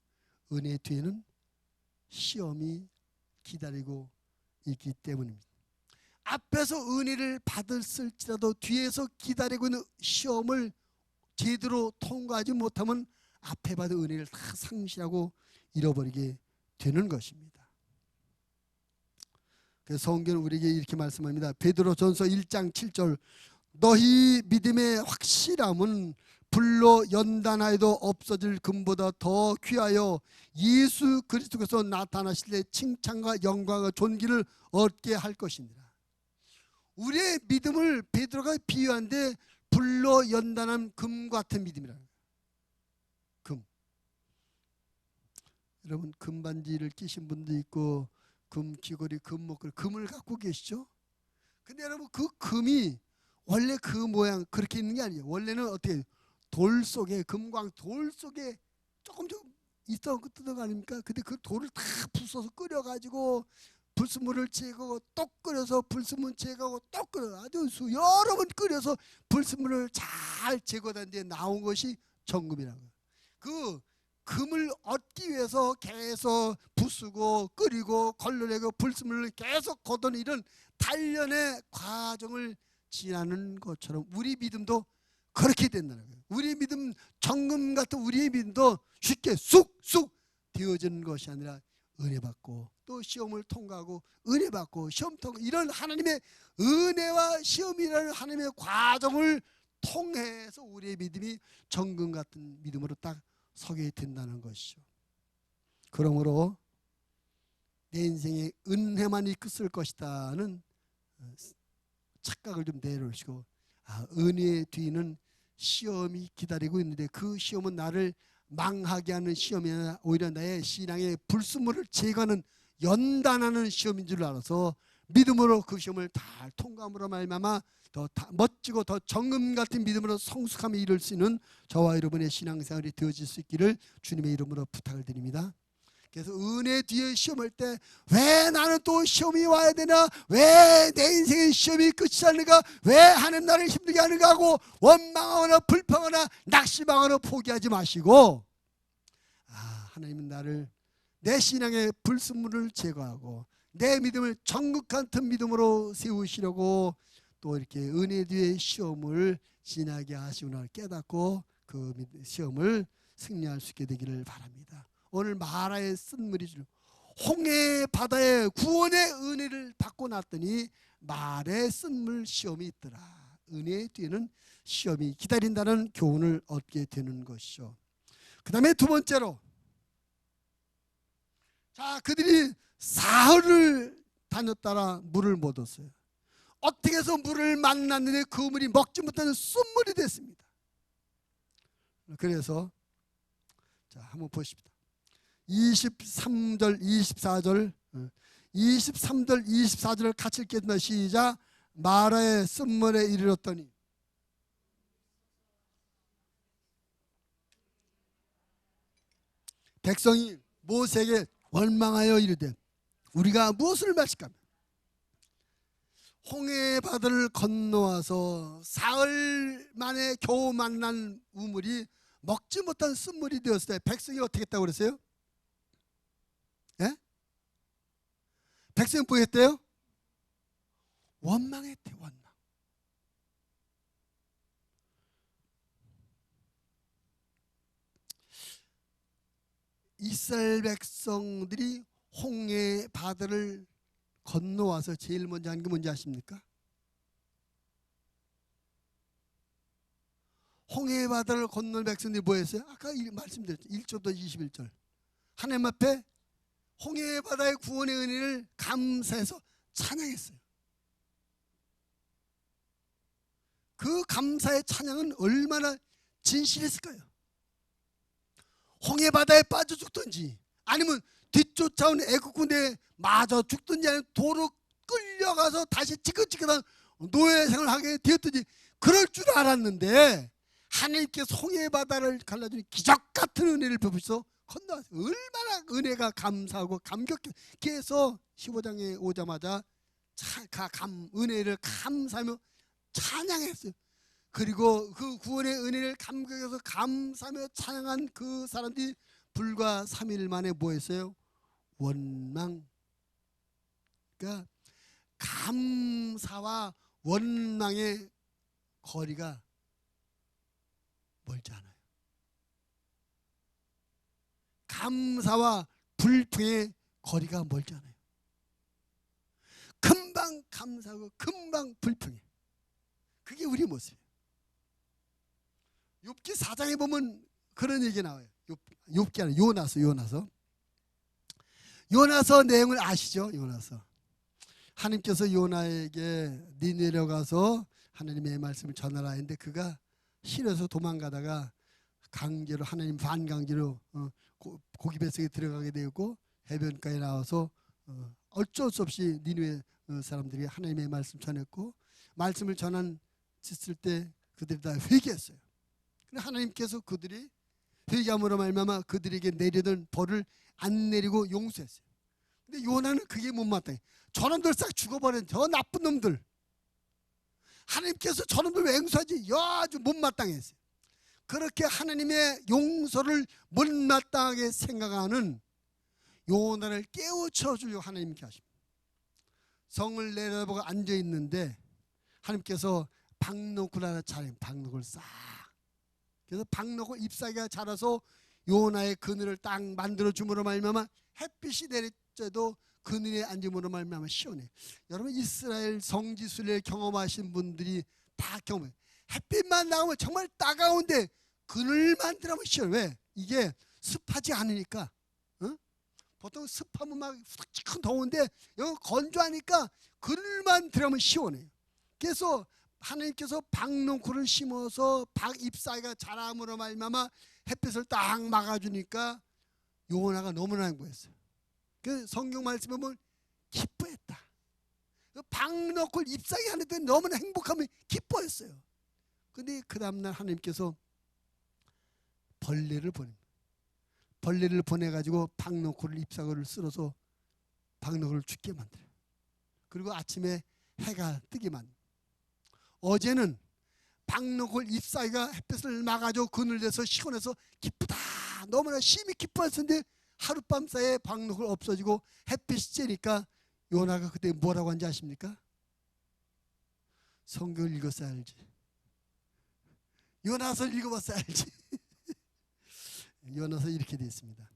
은혜 뒤에는 시험이 기다리고 있기 때문입니다. 앞에서 은혜를 받았을지라도 뒤에서 기다리고 있는 시험을 제대로 통과하지 못하면 앞에 받은 은혜를 다 상실하고 잃어버리게 되는 것입니다. 그래서 성경은 우리에게 이렇게 말씀합니다. 베드로전서 1장 7절 너희 믿음의 확실함은 불로 연단하여도 없어질 금보다 더 귀하여 예수 그리스도께서 나타나실 때 칭찬과 영광과 존귀를 얻게 할 것입니다. 우리의 믿음을 베드로가 비유한데 불로 연단한 금 같은 믿음이라는 거예요. 금. 여러분 금반지를 끼신 분도 있고 금 귀걸이, 금 목걸이, 금을 갖고 계시죠? 근데 여러분 그 금이 원래 그 모양 그렇게 있는 게 아니에요. 원래는 어떻게 돌 속에 금광 돌 속에 조금 있어 뜯은 거 아닙니까? 근데 그 돌을 다 부숴서 끓여가지고 불순물을 제거하고 또 끓여서 불순물 제거하고 또 끓여 아주 여러 번 끓여서 불순물을 잘 제거한 뒤에 나온 것이 정금이라고. 그 금을 얻기 위해서 계속 부수고 끓이고 걸러내고 불순물을 계속 걷어내는 이런 단련의 과정을 지나는 것처럼 우리 믿음도 그렇게 된다는 거예요. 우리 믿음 정금 같은 우리의 믿음도 쉽게 쑥쑥 되어지는 것이 아니라 은혜 받고 또 시험을 통과하고 은혜 받고 시험 통과 이런 하나님의 은혜와 시험이라는 하나님의 과정을 통해서 우리의 믿음이 정금 같은 믿음으로 딱 서게 된다는 것이죠. 그러므로 내 인생에 은혜만 이끌 것이다는 착각을 좀 내려놓으시고 은혜의 뒤는 시험이 기다리고 있는데 그 시험은 나를 망하게 하는 시험이 아니라 오히려 나의 신앙의 불순물을 제거하는 연단하는 시험인 줄 알아서 믿음으로 그 시험을 잘 통과함으로 말미암아 더 멋지고 더 정금 같은 믿음으로 성숙함에 이를 수 있는 저와 여러분의 신앙생활이 되어질 수 있기를 주님의 이름으로 부탁을 드립니다. 그래서 은혜 뒤에 시험할 때 왜 나는 또 시험이 와야 되나, 왜 내 인생의 시험이 끝이 아닌가, 왜 하나님 나를 힘들게 하는가 하고 원망하거나 불평하거나 낙심하거나 포기하지 마시고 하나님은 나를 내 신앙의 불순물을 제거하고 내 믿음을 정국 같은 믿음으로 세우시려고 또 이렇게 은혜 뒤에 시험을 지나게 하시구나 깨닫고 그 시험을 승리할 수 있게 되기를 바랍니다. 오늘 마라의 쓴물이 주는 홍해 바다에 구원의 은혜를 받고 났더니 말의 쓴물 시험이 있더라. 은혜의 뒤에는 시험이 기다린다는 교훈을 얻게 되는 것이죠. 그 다음에 두 번째로 그들이 사흘을 다녔다가 물을 못 얻었어요. 어떻게 해서 물을 만났는데 그 물이 먹지 못하는 쓴물이 됐습니다. 그래서 한번 보십시다. 23절 24절 23절 24절을 같이 읽겠습니다. 시작. 마라의 쓴물에 이르렀더니 백성이 모세에게 원망하여 이르되 우리가 무엇을 마실까? 홍해 바다를 건너와서 사흘 만에 겨우 만난 우물이 먹지 못한 쓴물이 되었을 때 백성이 어떻게 했다고 그랬어요? 예? 백성이 뭐 했대요? 원망했대요. 원망. 이스라엘 백성들이 홍해 바다를 건너와서 제일 먼저 한 게 뭔지 아십니까? 홍해 바다를 건너는 백성들이 뭐 했어요? 아까 말씀드렸죠. 1절부터 21절. 하나님 앞에 홍해 바다의 구원의 은혜를 감사해서 찬양했어요. 그 감사의 찬양은 얼마나 진실했을까요? 홍해 바다에 빠져 죽든지 아니면 뒤쫓아온 애국군대에 마저 죽든지 아니면 도로 끌려가서 다시 지긋지긋한 노예 생활을 하게 되었든지 그럴 줄 알았는데 하나님께서 홍해 바다를 갈라주는 기적 같은 은혜를 베푸셔서 건너왔어요. 얼마나 은혜가 감사하고 감격해. 해서 15장에 오자마자 은혜를 감사하며 찬양했어요. 그리고 그 구원의 은혜를 감격해서 감사하며 찬양한 그 사람들이 불과 3일 만에 뭐 했어요? 원망. 그러니까 감사와 원망의 거리가 멀지 않아요. 감사와 불평의 거리가 멀지 않아요. 금방 감사하고 금방 불평해. 그게 우리 모습이에요. 욥기 4장에 보면 그런 얘기 나와요. 욥기 아니라 요나서 내용을 아시죠? 요나서 하나님께서 요나에게 니느웨로 가서 하나님의 말씀을 전하라 했는데 그가 싫어서 도망가다가 강제로 하나님 반강제로 고기 뱃속에 들어가게 되었고 해변가에 나와서 어쩔 수 없이 니느웨 사람들이 하나님의 말씀 전했고 말씀을 전했을 때 그들이 다 회개했어요. 근데 하나님께서 그들이 회개함으로 말미암아 그들에게 내리던 벌을 안 내리고 용서했어요. 근데 요나는 그게 못마땅해. 저놈들 싹 죽어버린 저 나쁜 놈들. 하나님께서 저놈들 왜 용서하지? 아주 못마땅했어요. 그렇게 하나님의 용서를 못마땅하게 생각하는 요나를 깨우쳐주려고 하나님께 하십니다. 성을 내려다보고 앉아있는데 하나님께서 박노굴 하나 차린 박노굴 싹. 그래서 박노굴 잎사귀가 자라서 요나의 그늘을 딱 만들어줌으로 말미암아 햇빛이 내릴 때도 그늘에 앉음으로 말미암아 시원해. 여러분 이스라엘 성지순례를 경험하신 분들이 다 경험해요. 햇빛만 나오면 정말 따가운데 그늘만 들어가면 시원해. 왜? 이게 습하지 않으니까. 보통 습하면 막 후덕지근 더운데 여기 건조하니까 그늘만 들어가면 시원해요. 그래서 하나님께서 박농쿨을 심어서 박 잎사귀가 자람으로 말미암아 햇빛을 딱 막아주니까 요나가 너무나 행복했어요. 그 성경 말씀에 보면 기뻐했다. 박농쿨 잎사귀 하는데 너무나 행복하면 기뻐했어요. 근데 그 다음날 하나님께서 벌레를 보냅니다. 벌레를 보내가지고 박농쿨 잎사귀를 쓸어서 박농쿨을 죽게 만들어요. 그리고 아침에 해가 뜨게 만들어요. 어제는 박농쿨 잎사귀가 햇빛을 막아줘 그늘에서 시원해서 기쁘다 너무나 심히 기뻐했었는데 하룻밤 사이에 박농쿨 없어지고 햇빛이 쬐니까 요나가 그때 뭐라고 한지 아십니까? 성경을 읽었어야 알지. 요나서를 읽어봤어야 알지. 요나서 이렇게 되어 있습니다.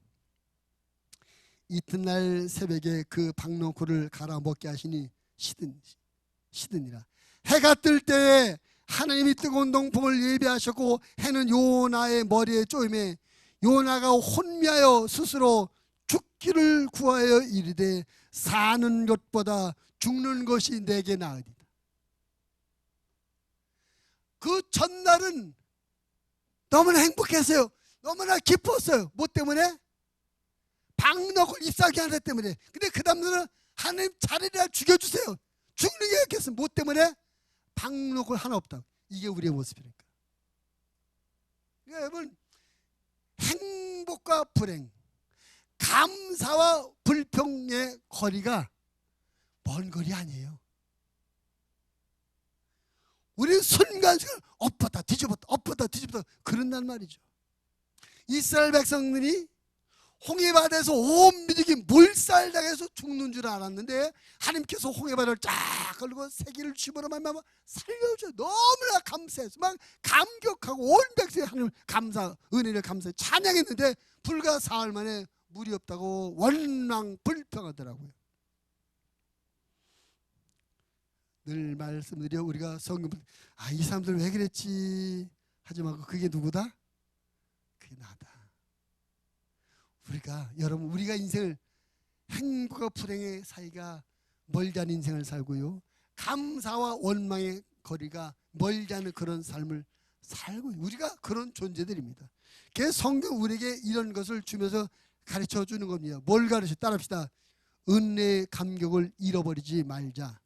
이튿날 새벽에 그 박농쿨을 갈아 먹게 하시니 시드니라. 해가 뜰 때에 하나님이 뜨거운 동풍을 예비하셨고 해는 요나의 머리에 쪼임에 요나가 혼미하여 스스로 죽기를 구하여 이르되 사는 것보다 죽는 것이 내게 나으리다. 그 전날은 너무나 행복했어요. 너무나 기뻤어요. 뭐 때문에? 박농쿨 잎사귀 하나 때문에. 근데 그 다음날은 하나님 자리를 죽여주세요. 죽는 게 있겠어요. 뭐 때문에? 박농쿨 하나 없다고. 이게 우리의 모습이니까. 그러니까 여러분 행복과 불행, 감사와 불평의 거리가 먼 거리 아니에요. 우리는 순간순간 엎었다 뒤집었다 그런단 말이죠. 이스라엘 백성들이 홍해바다에서 온 민족이 몰살당해서 죽는 줄 알았는데 하나님께서 홍해바다를 쫙 걸고 세기를 주시므로 말미암아 살려줘. 너무나 감사해서 막 감격하고 온 백성이 하나님 감사 은혜를 감사해 찬양했는데 불과 사흘 만에 물이 없다고 원망 불평하더라고요. 늘 말씀드려 우리가 성경 이 사람들 왜 그랬지 하지 말고 그게 누구다? 그게 나다. 우리가 인생을 행복과 불행의 사이가 멀지 않은 인생을 살고요. 감사와 원망의 거리가 멀지 않은 그런 삶을 살고 우리가 그런 존재들입니다. 그래서 성경 우리에게 이런 것을 주면서 가르쳐 주는 겁니다. 뭘 가르쳐? 따라합시다. 은혜의 감격을 잃어버리지 말자.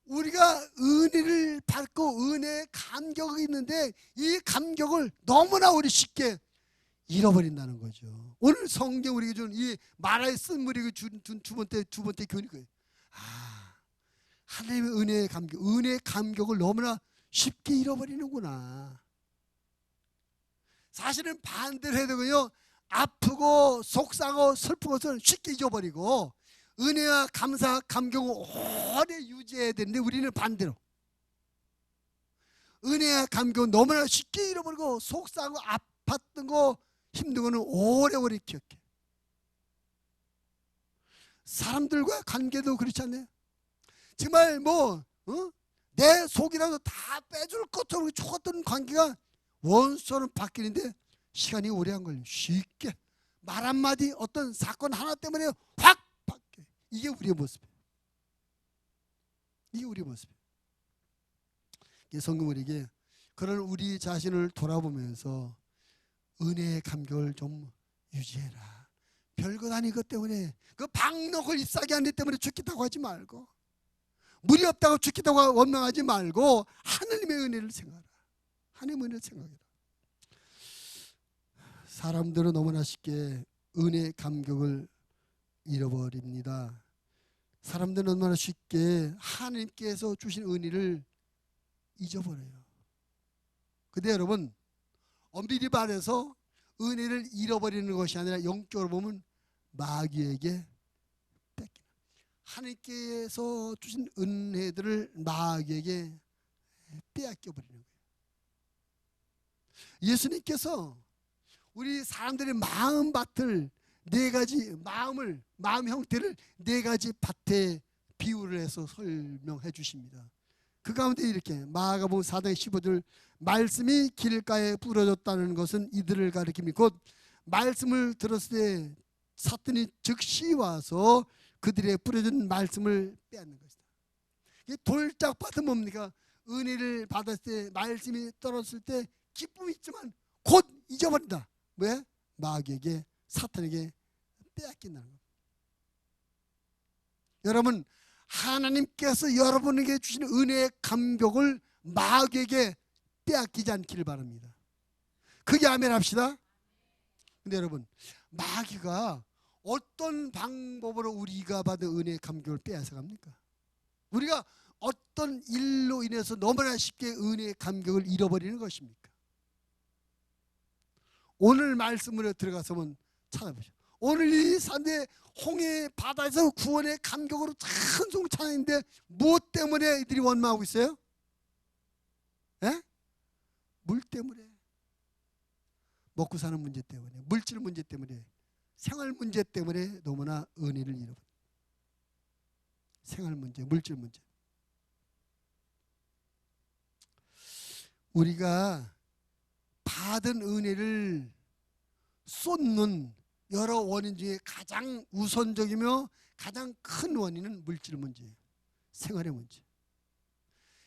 우리가 은혜를 있고 은혜의 감격이 있는데 이 감격을 너무나 우리 쉽게 잃어버린다는 거죠. 오늘 성경 우리에게 준 이 마라의 쓴물이 준 두 번째 교훈이 그거예요. 하나님의 은혜의 감격을 너무나 쉽게 잃어버리는구나. 사실은 반대로 해야 되고요. 아프고 속상하고 슬픈 것은 쉽게 잊어버리고 은혜와 감사, 감격을 오래 유지해야 되는데 우리는 반대로 은혜와 감격은 너무나 쉽게 잃어버리고 속상하고 아팠던 거 힘든 거는 오래오래 기억해. 사람들과 관계도 그렇지 않나요? 정말 내 속이라도 다 빼줄 것처럼 좋았던 관계가 원수처럼 바뀌는데 시간이 오래 안 걸려요. 쉽게 말 한마디 어떤 사건 하나 때문에 확 바뀌어요. 이게 우리의 모습이에요. 이게 우리의 모습이에요. 성경 우리에게 그런 우리 자신을 돌아보면서 은혜의 감격을 좀 유지해라. 별것 아닌 것 때문에 그 박록을 잎사귀 한 대 때문에 죽겠다고 하지 말고 물이 없다고 죽겠다고 원망하지 말고 하느님의 은혜를 생각하라. 하나님의 은혜를 생각해라. 사람들은 너무나 쉽게 은혜의 감격을 잃어버립니다. 사람들은 너무나 쉽게 하나님께서 주신 은혜를 잊어버려요. 근데 여러분 엄밀히 말해서 은혜를 잃어버리는 것이 아니라 영적으로 보면 마귀에게 뺏기는, 하나님께서 주신 은혜들을 마귀에게 빼앗겨버리는 거예요. 예수님께서 우리 사람들의 마음밭을 네 가지 마음 형태를 네 가지 밭에 비유를 해서 설명해 주십니다. 그 가운데 이렇게 마가복음 4장 15절 말씀이 길가에 부러졌다는 것은 이들을 가리킵니다. 곧 말씀을 들었을 때 사탄이 즉시 와서 그들의 부러진 말씀을 빼앗는 것이다. 돌짝밭은 뭡니까? 은혜를 받았을 때 말씀이 떨어졌을 때 기쁨이 있지만 곧 잊어버린다. 왜? 마귀에게 사탄에게 빼앗긴다는 겁니다. 여러분 하나님께서 여러분에게 주신 은혜의 감격을 마귀에게 빼앗기지 않기를 바랍니다. 그게 아멘 합시다. 근데 여러분 마귀가 어떤 방법으로 우리가 받은 은혜의 감격을 빼앗아 갑니까? 우리가 어떤 일로 인해서 너무나 쉽게 은혜의 감격을 잃어버리는 것입니까? 오늘 말씀으로 들어가서면 찾아보죠. 오늘 이 산대 홍해 바다에서 구원의 감격으로 찬송 찬양인데 무엇 때문에 이들이 원망하고 있어요? 에? 물 때문에, 먹고 사는 문제 때문에, 물질 문제 때문에, 생활 문제 때문에 너무나 은혜를 잃어버려요. 생활 문제, 물질 문제. 우리가 받은 은혜를 쏟는 여러 원인 중에 가장 우선적이며 가장 큰 원인은 물질 문제예요. 생활의 문제.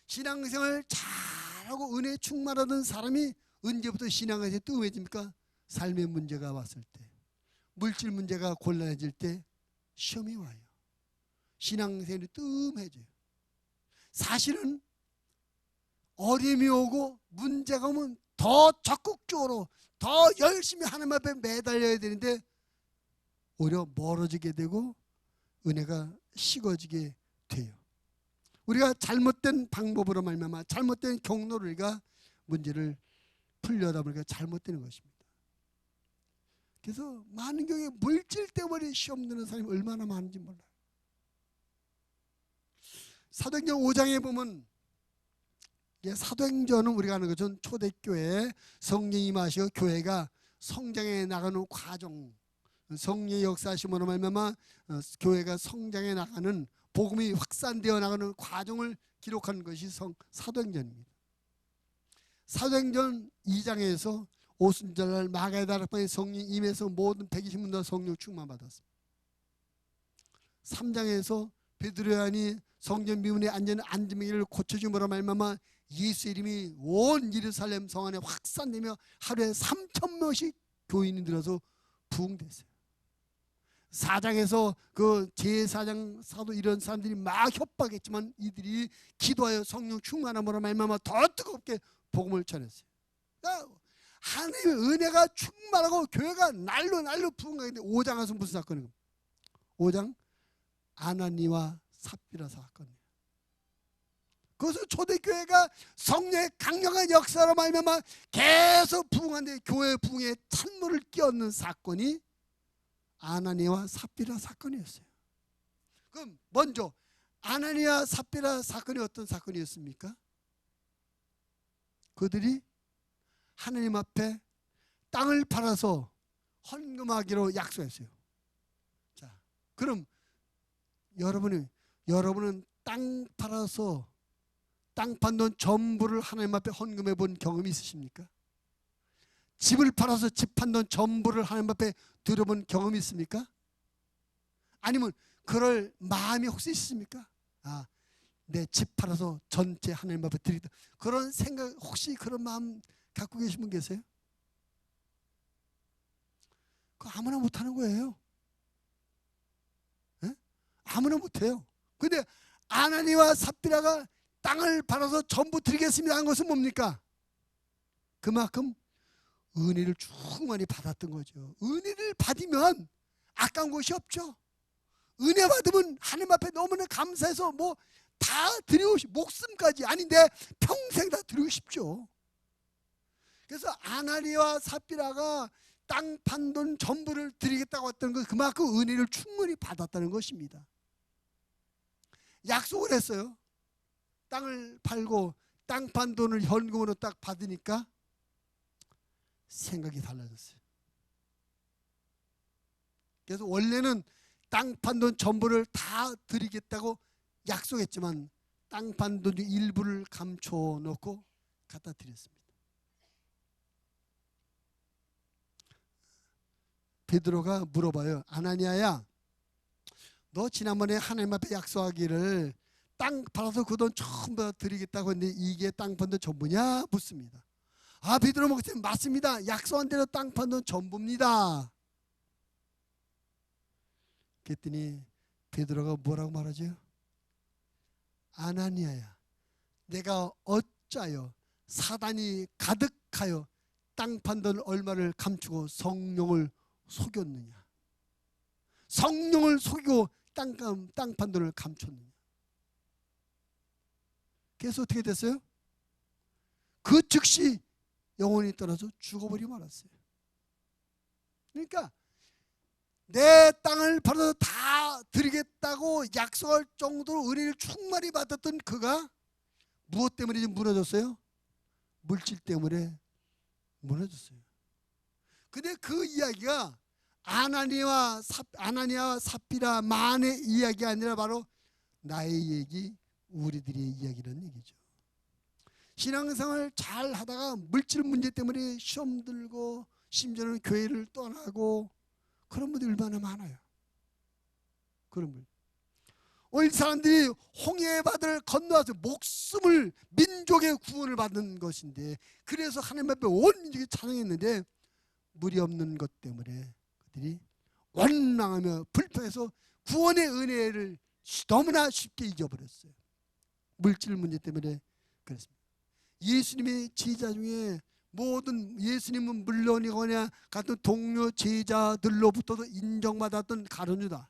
신앙생활 잘하고 은혜에 충만하던 사람이 언제부터 신앙에서 뜸해집니까? 삶의 문제가 왔을 때, 물질 문제가 곤란해질 때 시험이 와요. 신앙생활이 뜸해져요. 사실은 어려움이 오고 문제가 오면 더 적극적으로 더 열심히 하나님 앞에 매달려야 되는데 오히려 멀어지게 되고 은혜가 식어지게 돼요. 우리가 잘못된 방법으로 말미암아 잘못된 경로를 우리가 문제를 풀려다 보니까 잘못되는 것입니다. 그래서 많은 경우에 물질 때문에 시험 드는 사람이 얼마나 많은지 몰라요. 사도행전 5장에 보면 사도행전은 우리가 아는 것은 초대교회 성령이 임하시고 교회가 성장해 나가는 과정, 성령의 역사하심으로 말미암아 교회가 성장해 나가는 복음이 확산되어 나가는 과정을 기록한 것이 사도행전입니다. 사도행전 2장에서 오순절날 마가의 다락방에 성령이 임해서 모든 120명 다 성령 충만 받았습니다. 3장에서 베드로 요한이 성전 미문에 앉은 일을 고쳐줌으로 말미암아 예수 이름이 온 예루살렘 성 안에 확산되며 하루에 3,000명씩 교인이 들어서 부흥됐어요. 사장에서 그 제사장 사도 이런 사람들이 막 협박했지만 이들이 기도하여 성령 충만함으로 말미암아 더 뜨겁게 복음을 전했어요. 그러니까 하나님의 은혜가 충만하고 교회가 날로 부흥하는데 5장 가서 무슨 사건이에요? 5장 아나니와 삽비라 사건이에요. 그것은 초대교회가 성령의 강력한 역사로 말미암아 계속 부흥하는데 교회 부흥에 찬물을 끼얹는 사건이 아나니와 삽비라 사건이었어요. 그럼 먼저 아나니와 삽비라 사건이 어떤 사건이었습니까? 그들이 하나님 앞에 땅을 팔아서 헌금하기로 약속했어요. 자, 그럼 여러분은 땅 팔아서 땅 판 돈 전부를 하나님 앞에 헌금해 본 경험이 있으십니까? 집을 팔아서 집 판 돈 전부를 하나님 앞에 들어본 경험이 있습니까? 아니면 그럴 마음이 혹시 있습니까? 아, 내 집 팔아서 전체 하나님 앞에 드리겠다. 그런 생각, 혹시 그런 마음 갖고 계신 분 계세요? 그거 아무나 못하는 거예요. 에? 아무나 못해요. 근데 아나니와 삽비라가 땅을 팔아서 전부 드리겠습니다 한 것은 뭡니까? 그만큼 은혜를 충만히 받았던 거죠. 은혜를 받으면 아까운 것이 없죠. 은혜 받으면 하나님 앞에 너무나 감사해서 뭐 다 드리고 싶, 목숨까지 아닌데 평생 다 드리고 싶죠. 그래서 아나니와 삽비라가 땅 판 돈 전부를 드리겠다고 했던 것, 그만큼 은혜를 충분히 받았다는 것입니다. 약속을 했어요. 땅을 팔고 땅 판 돈을 현금으로 딱 받으니까 생각이 달라졌어요. 그래서 원래는 땅 판 돈 전부를 다 드리겠다고 약속했지만 땅 판 돈 일부를 감춰 놓고 갖다 드렸습니다. 베드로가 물어봐요. 아나니아야, 너 지난번에 하나님 앞에 약속하기를 땅 팔아서 그 돈 전부 다 드리겠다고 했는데 이게 땅 판 돈 전부냐? 묻습니다. 아, 베드로 목사님 맞습니다. 약속한 대로 땅 판 돈 전부입니다. 그랬더니 베드로가 뭐라고 말하죠? 아나니아야, 내가 어찌하여 사단이 가득하여 땅 판 돈 얼마를 감추고 성령을 속였느냐? 성령을 속이고 땅 판 돈을 감췄느냐? 그래서 어떻게 됐어요? 그 즉시 영혼이 떠나서 죽어버리고 말았어요. 그러니까 내 땅을 팔아서 다 드리겠다고 약속할 정도로 은혜를 충만히 받았던 그가 무엇 때문에 좀 무너졌어요? 물질 때문에 무너졌어요. 근데 그 이야기가 아나니아와 삽비라만의 이야기 아니라 바로 나의 얘기, 우리들의 이야기라는 얘기죠. 신앙생활 잘 하다가 물질 문제 때문에 시험 들고 심지어는 교회를 떠나고 그런 분들이 얼마나 많아요. 그런 분. 오늘 사람들이 홍해바다를 건너와서 목숨을, 민족의 구원을 받는 것인데, 그래서 하나님 앞에 온 민족이 찬양했는데 물이 없는 것 때문에 그들이 원망하며 불평해서 구원의 은혜를 너무나 쉽게 잊어버렸어요. 물질 문제 때문에 그랬습니다. 예수님의 제자 중에 모든, 예수님은 물론이거나 같은 동료 제자들로부터도 인정받았던 가룟 유다,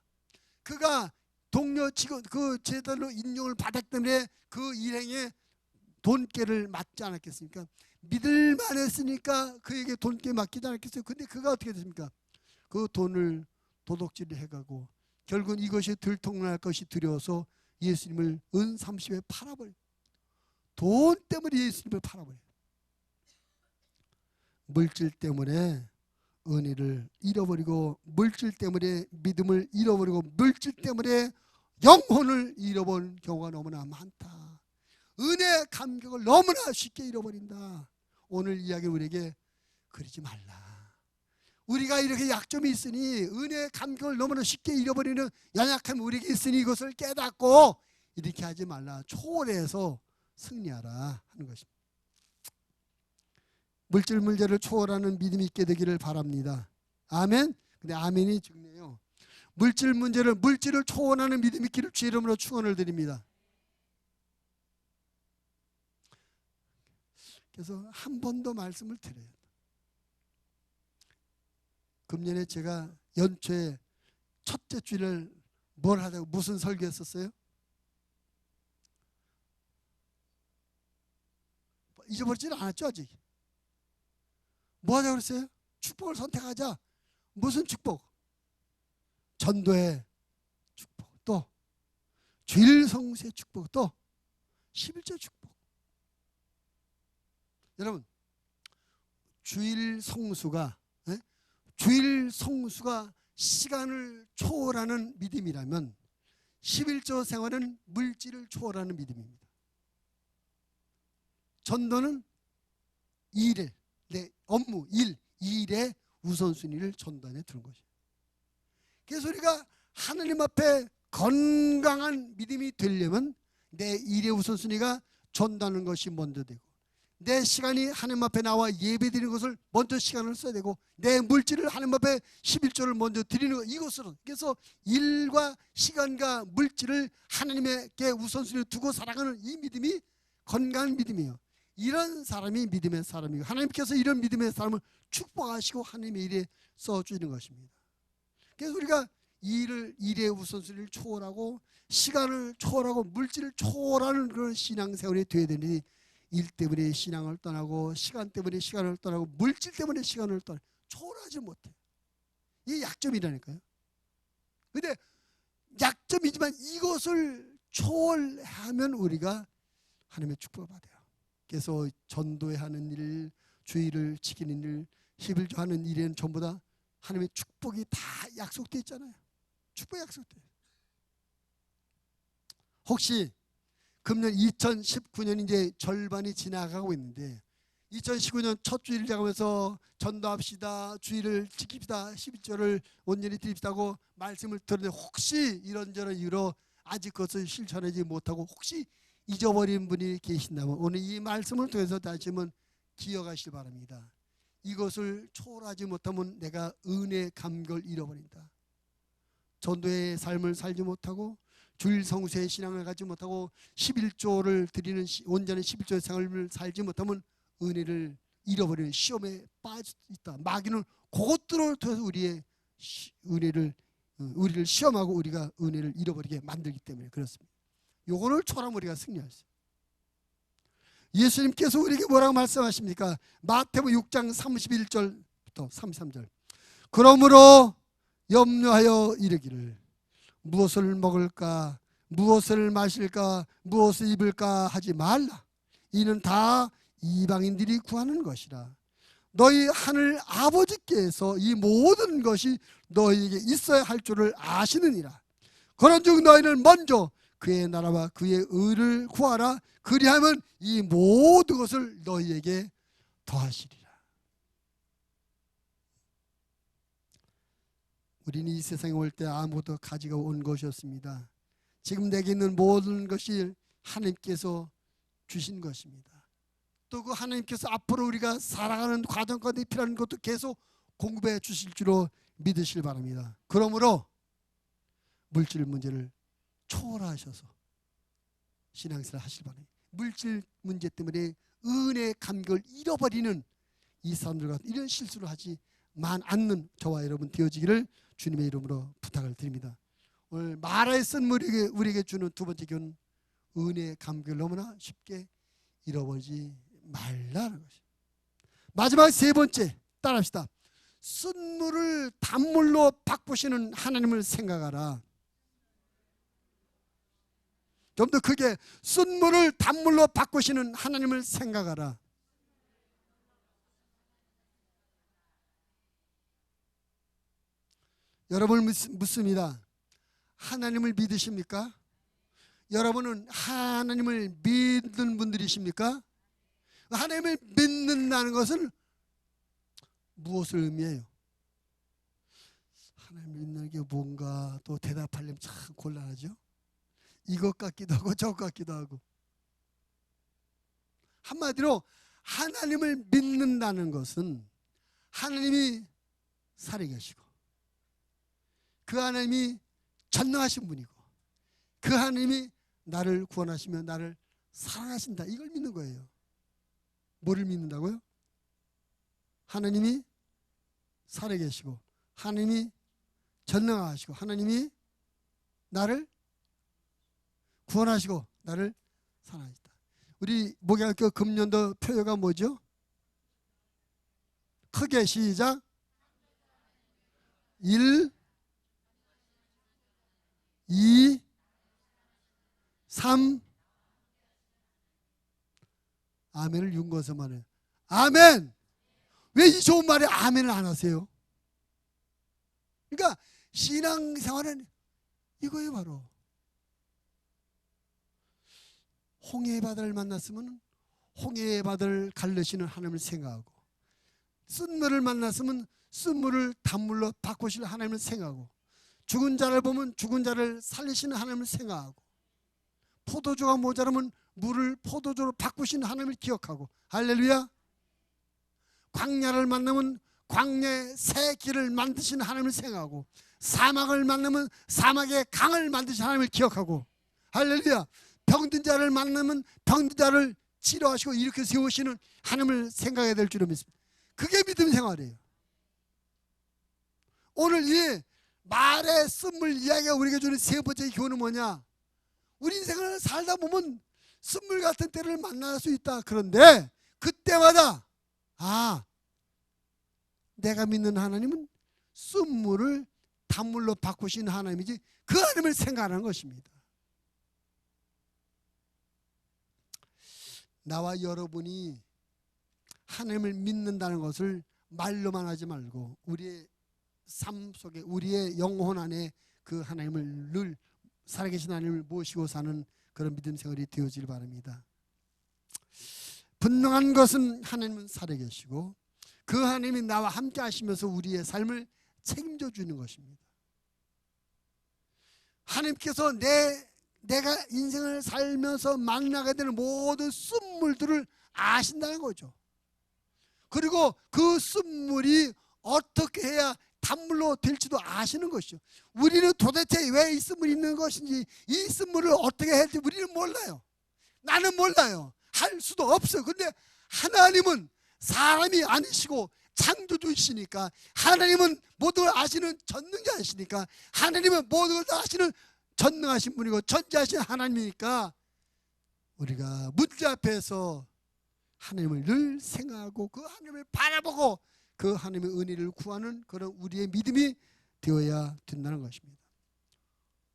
그가 동료 직원 그 제자들로 인정을 받았기 때문에 그 일행에 돈깨를 맞지 않았겠습니까? 믿을만 했으니까 그에게 돈깨 맡기지 않았겠어요? 근데 그가 어떻게 됐습니까? 그 돈을 도둑질을 해가고 결국은 이것이 들통날 것이 두려워서 예수님을 은 30에 팔아버려요. 돈 때문에 예수님을 팔아버려요. 물질 때문에 은혜를 잃어버리고, 물질 때문에 믿음을 잃어버리고, 물질 때문에 영혼을 잃어버린 경우가 너무나 많다. 은혜의 감격을 너무나 쉽게 잃어버린다. 오늘 이야기 우리에게 그러지 말라. 우리가 이렇게 약점이 있으니, 은혜의 감격을 너무나 쉽게 잃어버리는 연약함이 우리에게 있으니 이것을 깨닫고 이렇게 하지 말라. 초월해서 승리하라 하는 것입니다. 물질 문제를 초월하는 믿음이 있게 되기를 바랍니다. 아멘. 근데 아멘이 중요해요. 물질을 초월하는 믿음이 있기를 주의 이름으로 축원을 드립니다. 그래서 한 번 더 말씀을 드려요. 금년에 제가 연초에 첫째 주일을 뭘 하자고 무슨 설교했었어요? 잊어버리지는 않았죠 아직. 뭐 하자고 그랬어요? 축복을 선택하자. 무슨 축복? 전도의 축복, 또 주일 성수의 축복, 또 11조 축복. 여러분, 주일 성수가 시간을 초월하는 믿음이라면 11조 생활은 물질을 초월하는 믿음입니다. 전도는 일에, 내 업무, 일의 우선순위를 전도에 두는 것이에요. 그래서 우리가 하나님 앞에 건강한 믿음이 되려면 내 일의 우선순위가 전도하는 것이 먼저 되고, 내 시간이 하나님 앞에 나와 예배드리는 것을 먼저 시간을 써야 되고, 내 물질을 하나님 앞에 11조를 먼저 드리는 것, 이것으로. 그래서 일과 시간과 물질을 하나님께 우선순위를 두고 살아가는 이 믿음이 건강한 믿음이에요. 이런 사람이 믿음의 사람이고, 하나님께서 이런 믿음의 사람을 축복하시고 하나님의 일에 써주는 것입니다. 그래서 우리가 일의 우선순위를 초월하고 시간을 초월하고 물질을 초월하는 그런 신앙생활이 되어야 되니, 일 때문에 신앙을 떠나고 시간 때문에 시간을 떠나고 물질 때문에 시간을 떠나고 초월하지 못해. 이게 약점이라니까요. 근데 약점이지만 이것을 초월하면 우리가 하나님의 축복을 받아요. 그래서 전도에 하는 일, 주의를 지키는 일, 11조 하는 일에는 전부 다 하나님의 축복이 다 약속되어 있잖아요. 축복이 약속돼요. 혹시 금년 2019년 이제 절반이 지나가고 있는데, 2019년 첫 주일을 잡으면서 전도합시다, 주의를 지킵시다, 11조를 온전히 드립시다고 말씀을 들었는데, 혹시 이런저런 이유로 아직 그것을 실천하지 못하고 혹시 잊어버린 분이 계신다면 오늘 이 말씀을 통해서 다시 한번 기억하시기 바랍니다. 이것을 초월하지 못하면 내가 은혜 감격을 잃어버린다. 전도의 삶을 살지 못하고 주일 성수의 신앙을 갖지 못하고 11조를 드리는 온전한 11조의 생활을 살지 못하면 은혜를 잃어버리는 시험에 빠질 수 있다. 마귀는 그것들을 통해서 우리를 시험하고 우리가 은혜를 잃어버리게 만들기 때문에 그렇습니다. 요거를 초월하면 우리가 승리할 수 있어요. 예수님께서 우리에게 뭐라고 말씀하십니까? 마태복음 6장 31절부터 33절. 그러므로 염려하여 이르기를 무엇을 먹을까, 무엇을 마실까, 무엇을 입을까 하지 말라. 이는 다 이방인들이 구하는 것이라. 너희 하늘 아버지께서 이 모든 것이 너희에게 있어야 할 줄을 아시느니라. 그런즉 너희는 먼저 그의 나라와 그의 의를 구하라. 그리하면 이 모든 것을 너희에게 더하시리라. 우리는 이 세상에 올 때 아무것도 가지고 온 것이었습니다. 지금 내게 있는 모든 것이 하나님께서 주신 것입니다. 또 그 하나님께서 앞으로 우리가 살아가는 과정 가운데 필요한 것도 계속 공급해 주실 줄로 믿으실 바랍니다. 그러므로 물질 문제를 초월하셔서 신앙생활 하실 바랍니다. 물질 문제 때문에 은혜의 감격을 잃어버리는 이 사람들과 이런 실수를 하지만 않는 저와 여러분 되어지기를 주님의 이름으로 부탁을 드립니다. 오늘 마라의 쓴 우리에게 주는 두 번째 교훈은 은혜의 감격을 너무나 쉽게 잃어버리지 말라는 것입니다. 마지막 세 번째 따라합시다. 쓴물을 단물로 바꾸시는 하나님을 생각하라. 좀 더 크게, 쓴물을 단물로 바꾸시는 하나님을 생각하라. 여러분을 묻습니다. 하나님을 믿으십니까? 여러분은 하나님을 믿는 분들이십니까? 하나님을 믿는다는 것은 무엇을 의미해요? 하나님을 믿는 게 뭔가 또 대답하려면 참 곤란하죠. 이것 같기도 하고 저것 같기도 하고. 한마디로 하나님을 믿는다는 것은 하나님이 살아계시고 그 하나님이 전능하신 분이고 그 하나님이 나를 구원하시며 나를 사랑하신다. 이걸 믿는 거예요. 뭐를 믿는다고요? 하나님이 살아계시고 하나님이 전능하시고 하나님이 나를 구원하시고 나를 사랑하시다. 우리 목양학교 금년도 표어가 뭐죠? 크게 시작. 1, 2, 3. 아멘을 윤거서만 해요. 아멘. 왜 이 좋은 말에 아멘을 안 하세요? 그러니까 신앙생활은 이거예요. 바로 홍해의 바다를 만났으면 홍해의 바다를 갈르시는 하나님을 생각하고 쓴물을 만났으면 쓴물을 단물로 바꾸실 하나님을 생각하고 죽은 자를 보면 죽은 자를 살리시는 하나님을 생각하고 포도주가 모자라면 물을 포도주로 바꾸시는 하나님을 기억하고 할렐루야. 광야를 만나면 광야의 새 길을 만드시는 하나님을 생각하고 사막을 만나면 사막의 강을 만드시는 하나님을 기억하고 할렐루야. 병든 자를 만나면 병든 자를 치료하시고 이렇게 세우시는 하나님을 생각해야 될 줄로 믿습니다. 그게 믿음 생활이에요. 오늘 이 말의 쓴물 이야기가 우리에게 주는 세 번째 교훈은 뭐냐? 우리 인생을 살다 보면 쓴물 같은 때를 만날 수 있다. 그런데 그때마다 내가 믿는 하나님은 쓴물을 단물로 바꾸신 하나님이지 그 하나님을 생각하는 것입니다. 나와 여러분이 하나님을 믿는다는 것을 말로만 하지 말고 우리의 삶 속에 우리의 영혼 안에 그 하나님을 늘 살아계신 하나님을 모시고 사는 그런 믿음 생활이 되어지길 바랍니다. 분명한 것은 하나님은 살아계시고 그 하나님이 나와 함께 하시면서 우리의 삶을 책임져 주는 것입니다. 하나님께서 내가 인생을 살면서 만나게 되는 모든 쓴물들을 아신다는 거죠. 그리고 그 쓴물이 어떻게 해야 단물로 될지도 아시는 것이죠. 우리는 도대체 왜 이 쓴물이 있는 것인지 이 쓴물을 어떻게 해야 할지 우리는 몰라요. 나는 몰라요. 할 수도 없어요. 그런데 하나님은 사람이 아니시고 창조주이시니까 하나님은 모든 걸 아시는 전능자이시니까 하나님은 모든 걸 다 아시는 전능하신 분이고 전지하신 하나님이니까 우리가 문제 앞에서 하나님을 늘 생각하고 그 하나님을 바라보고 그 하나님의 은혜를 구하는 그런 우리의 믿음이 되어야 된다는 것입니다.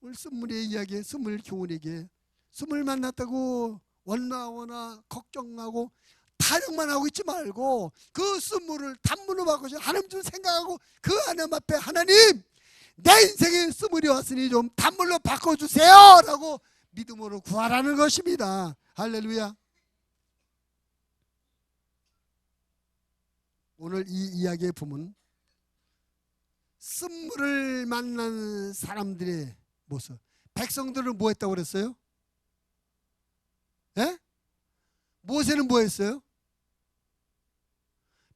오늘 쓴물의 이야기에 쓴물 교훈에게 쓴물 만났다고 원망하거나 걱정하고 타령만 하고 있지 말고 그 쓴물을 단물로 바꾸신 하나님 좀 생각하고 그 하나님 앞에 하나님 내 인생에 쓴물이 왔으니 좀 단물로 바꿔주세요 라고 믿음으로 구하라는 것입니다. 할렐루야. 오늘 이 이야기에 보면 쓴물을 만난 사람들의 모습. 백성들은 뭐 했다고 그랬어요? 예? 모세는 뭐 했어요?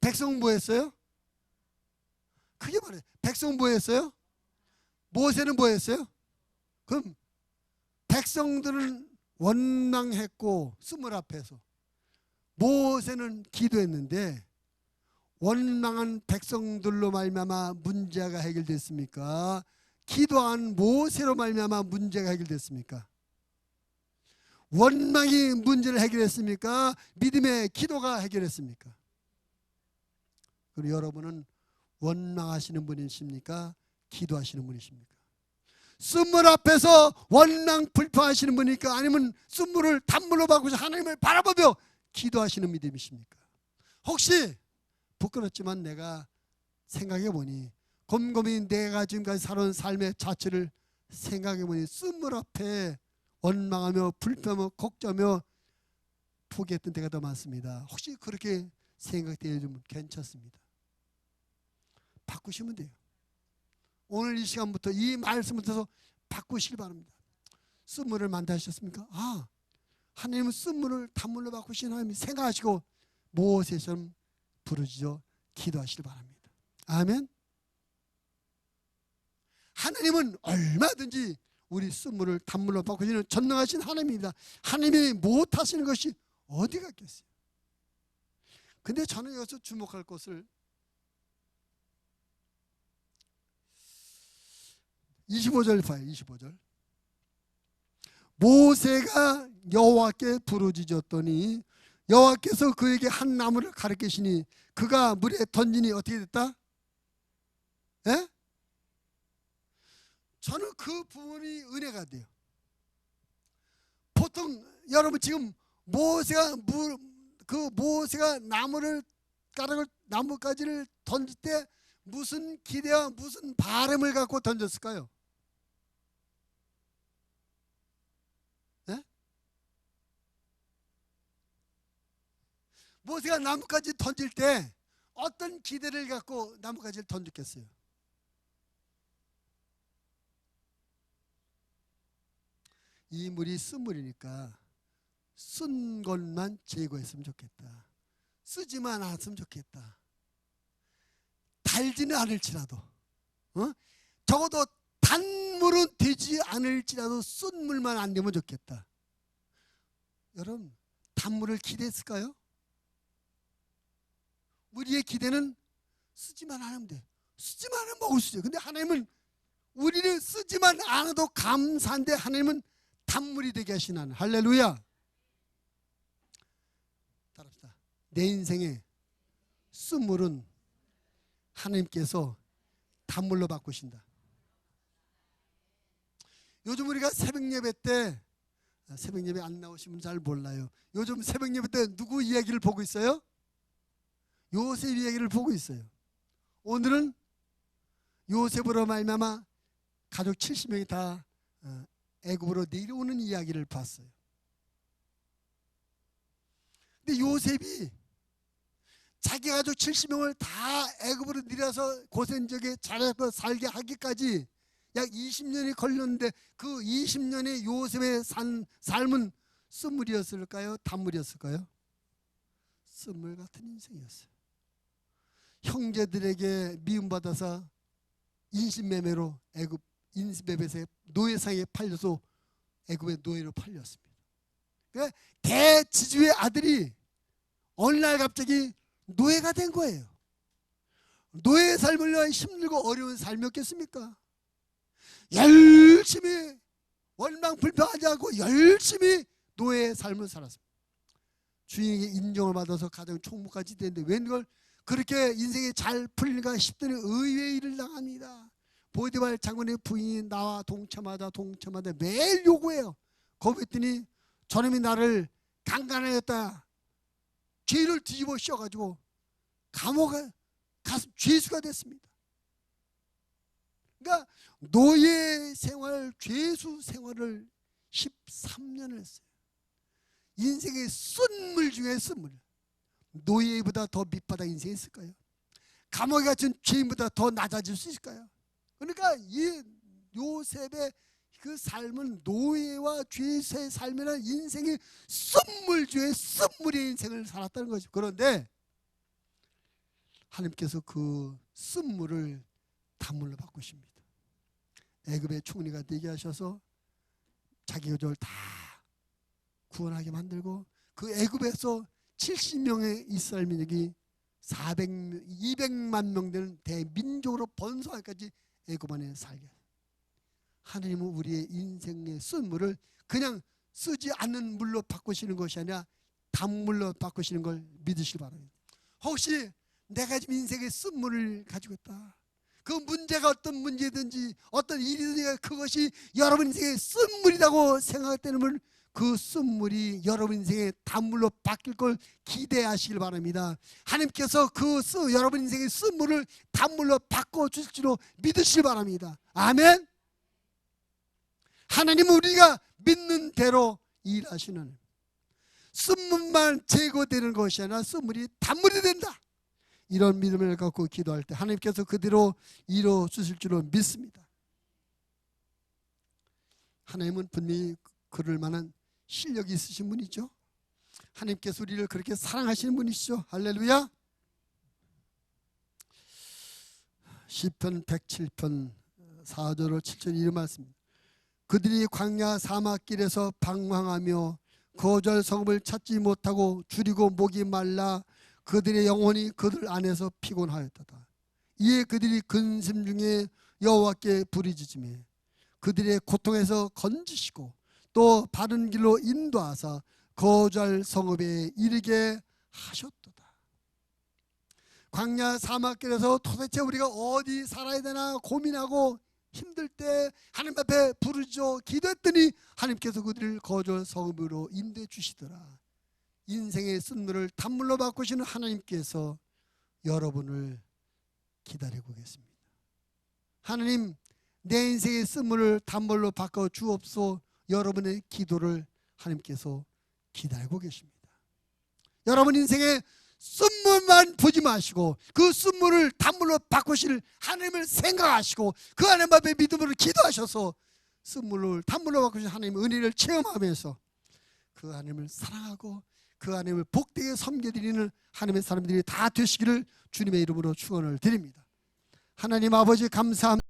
백성은 뭐 했어요? 크게 말해. 백성은 뭐 했어요? 모세는 뭐 했어요? 그럼 백성들은 원망했고 쓴물 앞에서 모세는 기도했는데 원망한 백성들로 말미암아 문제가 해결됐습니까? 기도한 모세로 말미암아 문제가 해결됐습니까? 원망이 문제를 해결했습니까? 믿음의 기도가 해결했습니까? 그리고 여러분은 원망하시는 분이십니까? 기도하시는 분이십니까? 쓴물 앞에서 원망 불평하시는 분입니까? 아니면 쓴물을 단물로 바꾸셔 하나님을 바라보며 기도하시는 믿음이십니까? 혹시 부끄럽지만 내가 생각해 보니 곰곰이 내가 지금까지 살아온 삶의 자체를 생각해 보니 쓴물 앞에 원망하며 불평하며 걱정하며 포기했던 때가 더 많습니다. 혹시 그렇게 생각되면 괜찮습니다. 바꾸시면 돼요. 오늘 이 시간부터 이 말씀부터 바꾸시기 바랍니다. 쓴물을 만드셨습니까? 하나님은 쓴물을 단물로 바꾸신 하나님 생각하시고 모세처럼 부르짖어 기도하시기 바랍니다. 아멘. 하나님은 얼마든지 우리 쓴물을 단물로 바꾸시는 전능하신 하나님입니다. 하나님이 못하시는 것이 어디가 있겠어요? 근데 저는 여기서 주목할 것을 25절 봐요. 25절. 모세가 여호와께 부르짖었더니 여호와께서 그에게 한 나무를 가르치시니 그가 물에 던지니 어떻게 됐다? 예? 저는 그 부분이 은혜가 돼요. 보통 여러분 지금 모세가 나무가지를 던질 때 무슨 기대와 무슨 바람을 갖고 던졌을까요? 네? 모세가 나무가지 던질 때 어떤 기대를 갖고 나무가지를 던졌겠어요? 이 물이 쓴 물이니까 쓴 것만 제거했으면 좋겠다. 쓰지만 않았으면 좋겠다. 달지는 않을지라도 적어도 단물은 되지 않을지라도 쓴 물만 안 되면 좋겠다. 여러분 단물을 기대했을까요? 우리의 기대는 쓰지만 않으면 돼. 쓰지만 않으면 먹을 수 있어요. 근데 하나님은 우리를 쓰지만 않아도 감사한데 하나님은 단물이 되게 하신 하나님. 할렐루야. 따라합시다. 내 인생의 쓴물은 하나님께서 단물로 바꾸신다. 요즘 우리가 새벽 예배 때 새벽 예배 안 나오신 분 잘 몰라요. 요즘 새벽 예배 때 누구 이야기를 보고 있어요? 요셉 이야기를 보고 있어요. 오늘은 요셉으로 말미암아 가족 70명이 다 애굽으로 내려오는 이야기를 봤어요. 근데 요셉이 자기 가족 70명을 다 애굽으로 내려서 고센적에 잘해서 살게 하기까지 약 20년이 걸렸는데 그 20년의 요셉의 삶은 쓴물이었을까요? 단물이었을까요? 쓴물 같은 인생이었어요. 형제들에게 미움받아서 인신매매로 애굽 인신매매에 노예상에 팔려서 애굽의 노예로 팔렸습니다. 그러니까 대지주의 아들이 어느 날 갑자기 노예가 된 거예요. 노예 삶을 힘들고 어려운 삶이었겠습니까? 열심히 원망불평하지 않고 열심히 노예의 삶을 살았습니다. 주인에게 인정을 받아서 가정 총무까지 됐는데 웬걸 그렇게 인생이 잘 풀릴까 싶더니 의외의 일을 당합니다. 보디발 장군의 부인이 나와 동참하다 매일 요구해요. 거부했더니 저놈이 나를 강간하였다. 죄를 뒤집어 씌워가지고 감옥에 가서 죄수가 됐습니다. 그러니까 노예 생활, 죄수 생활을 13년을 했어요. 인생의 쓴물 중에 쓴물. 노예보다 더 밑바닥 인생이 있을까요? 감옥에 갇힌 죄인보다 더 낮아질 수 있을까요? 그러니까 이 요셉의 그 삶은 노예와 죄수의 삶이라는 인생의 쓴물 중에 쓴물의 인생을 살았다는 거죠. 그런데 하나님께서 그 쓴물을 단물로 바꾸십니다. 애굽의 총리가 되게 하셔서 자기 가족을 다 구원하게 만들고 그 애굽에서 70명의 이스라엘 민족이 200만 명 되는 대민족으로 번성하기까지 애굽 안에 살게. 하나님은 우리의 인생의 쓴물을 그냥 쓰지 않는 물로 바꾸시는 것이 아니라 단물로 바꾸시는 걸 믿으시기 바랍니다. 혹시 내가 지금 인생의 쓴물을 가지고 있다. 그 문제가 어떤 문제든지 어떤 일이든지 그것이 여러분 인생의 쓴물이라고 생각했다면 그 쓴물이 여러분 인생의 단물로 바뀔 걸 기대하시길 바랍니다. 하나님께서 여러분 인생의 쓴물을 단물로 바꿔주실 줄로 믿으시길 바랍니다. 아멘. 하나님은 우리가 믿는 대로 일하시는 쓴물만 제거되는 것이 아니라 쓴물이 단물이 된다. 이런 믿음을 갖고 기도할 때 하나님께서 그대로 이루어 주실 줄로 믿습니다. 하나님은 분명히 그럴 만한 실력이 있으신 분이죠. 하나님께서 우리를 그렇게 사랑하시는 분이시죠. 할렐루야. 시편 107편 4절로 7절 이런 말씀입니다. 그들이 광야 사막길에서 방황하며 거절 성읍을 찾지 못하고 줄이고 목이 말라 그들의 영혼이 그들 안에서 피곤하였도다. 이에 그들이 근심 중에 여호와께 부르짖으며 그들의 고통에서 건지시고 또 바른 길로 인도하사 거절 성읍에 이르게 하셨도다. 광야 사막길에서 도대체 우리가 어디 살아야 되나 고민하고 힘들 때 하나님 앞에 부르짖어 기도했더니 하나님께서 그들을 거절 성읍으로 인도해 주시더라. 인생의 쓴물을 단물로 바꾸시는 하나님께서 여러분을 기다리고 계십니다. 하나님, 내 인생의 쓴물을 단물로 바꿔 주옵소. 여러분의 기도를 하나님께서 기다리고 계십니다. 여러분 인생의 쓴물만 보지 마시고 그 쓴물을 단물로 바꾸실 하나님을 생각하시고 그 하나님 앞에 믿음으로 기도하셔서 쓴물을 단물로 바꾸신 하나님의 은혜를 체험하면서 그 하나님을 사랑하고 그 하나님을 복되게 섬겨드리는 하나님의 사람들이 다 되시기를 주님의 이름으로 축원을 드립니다. 하나님 아버지 감사합니다.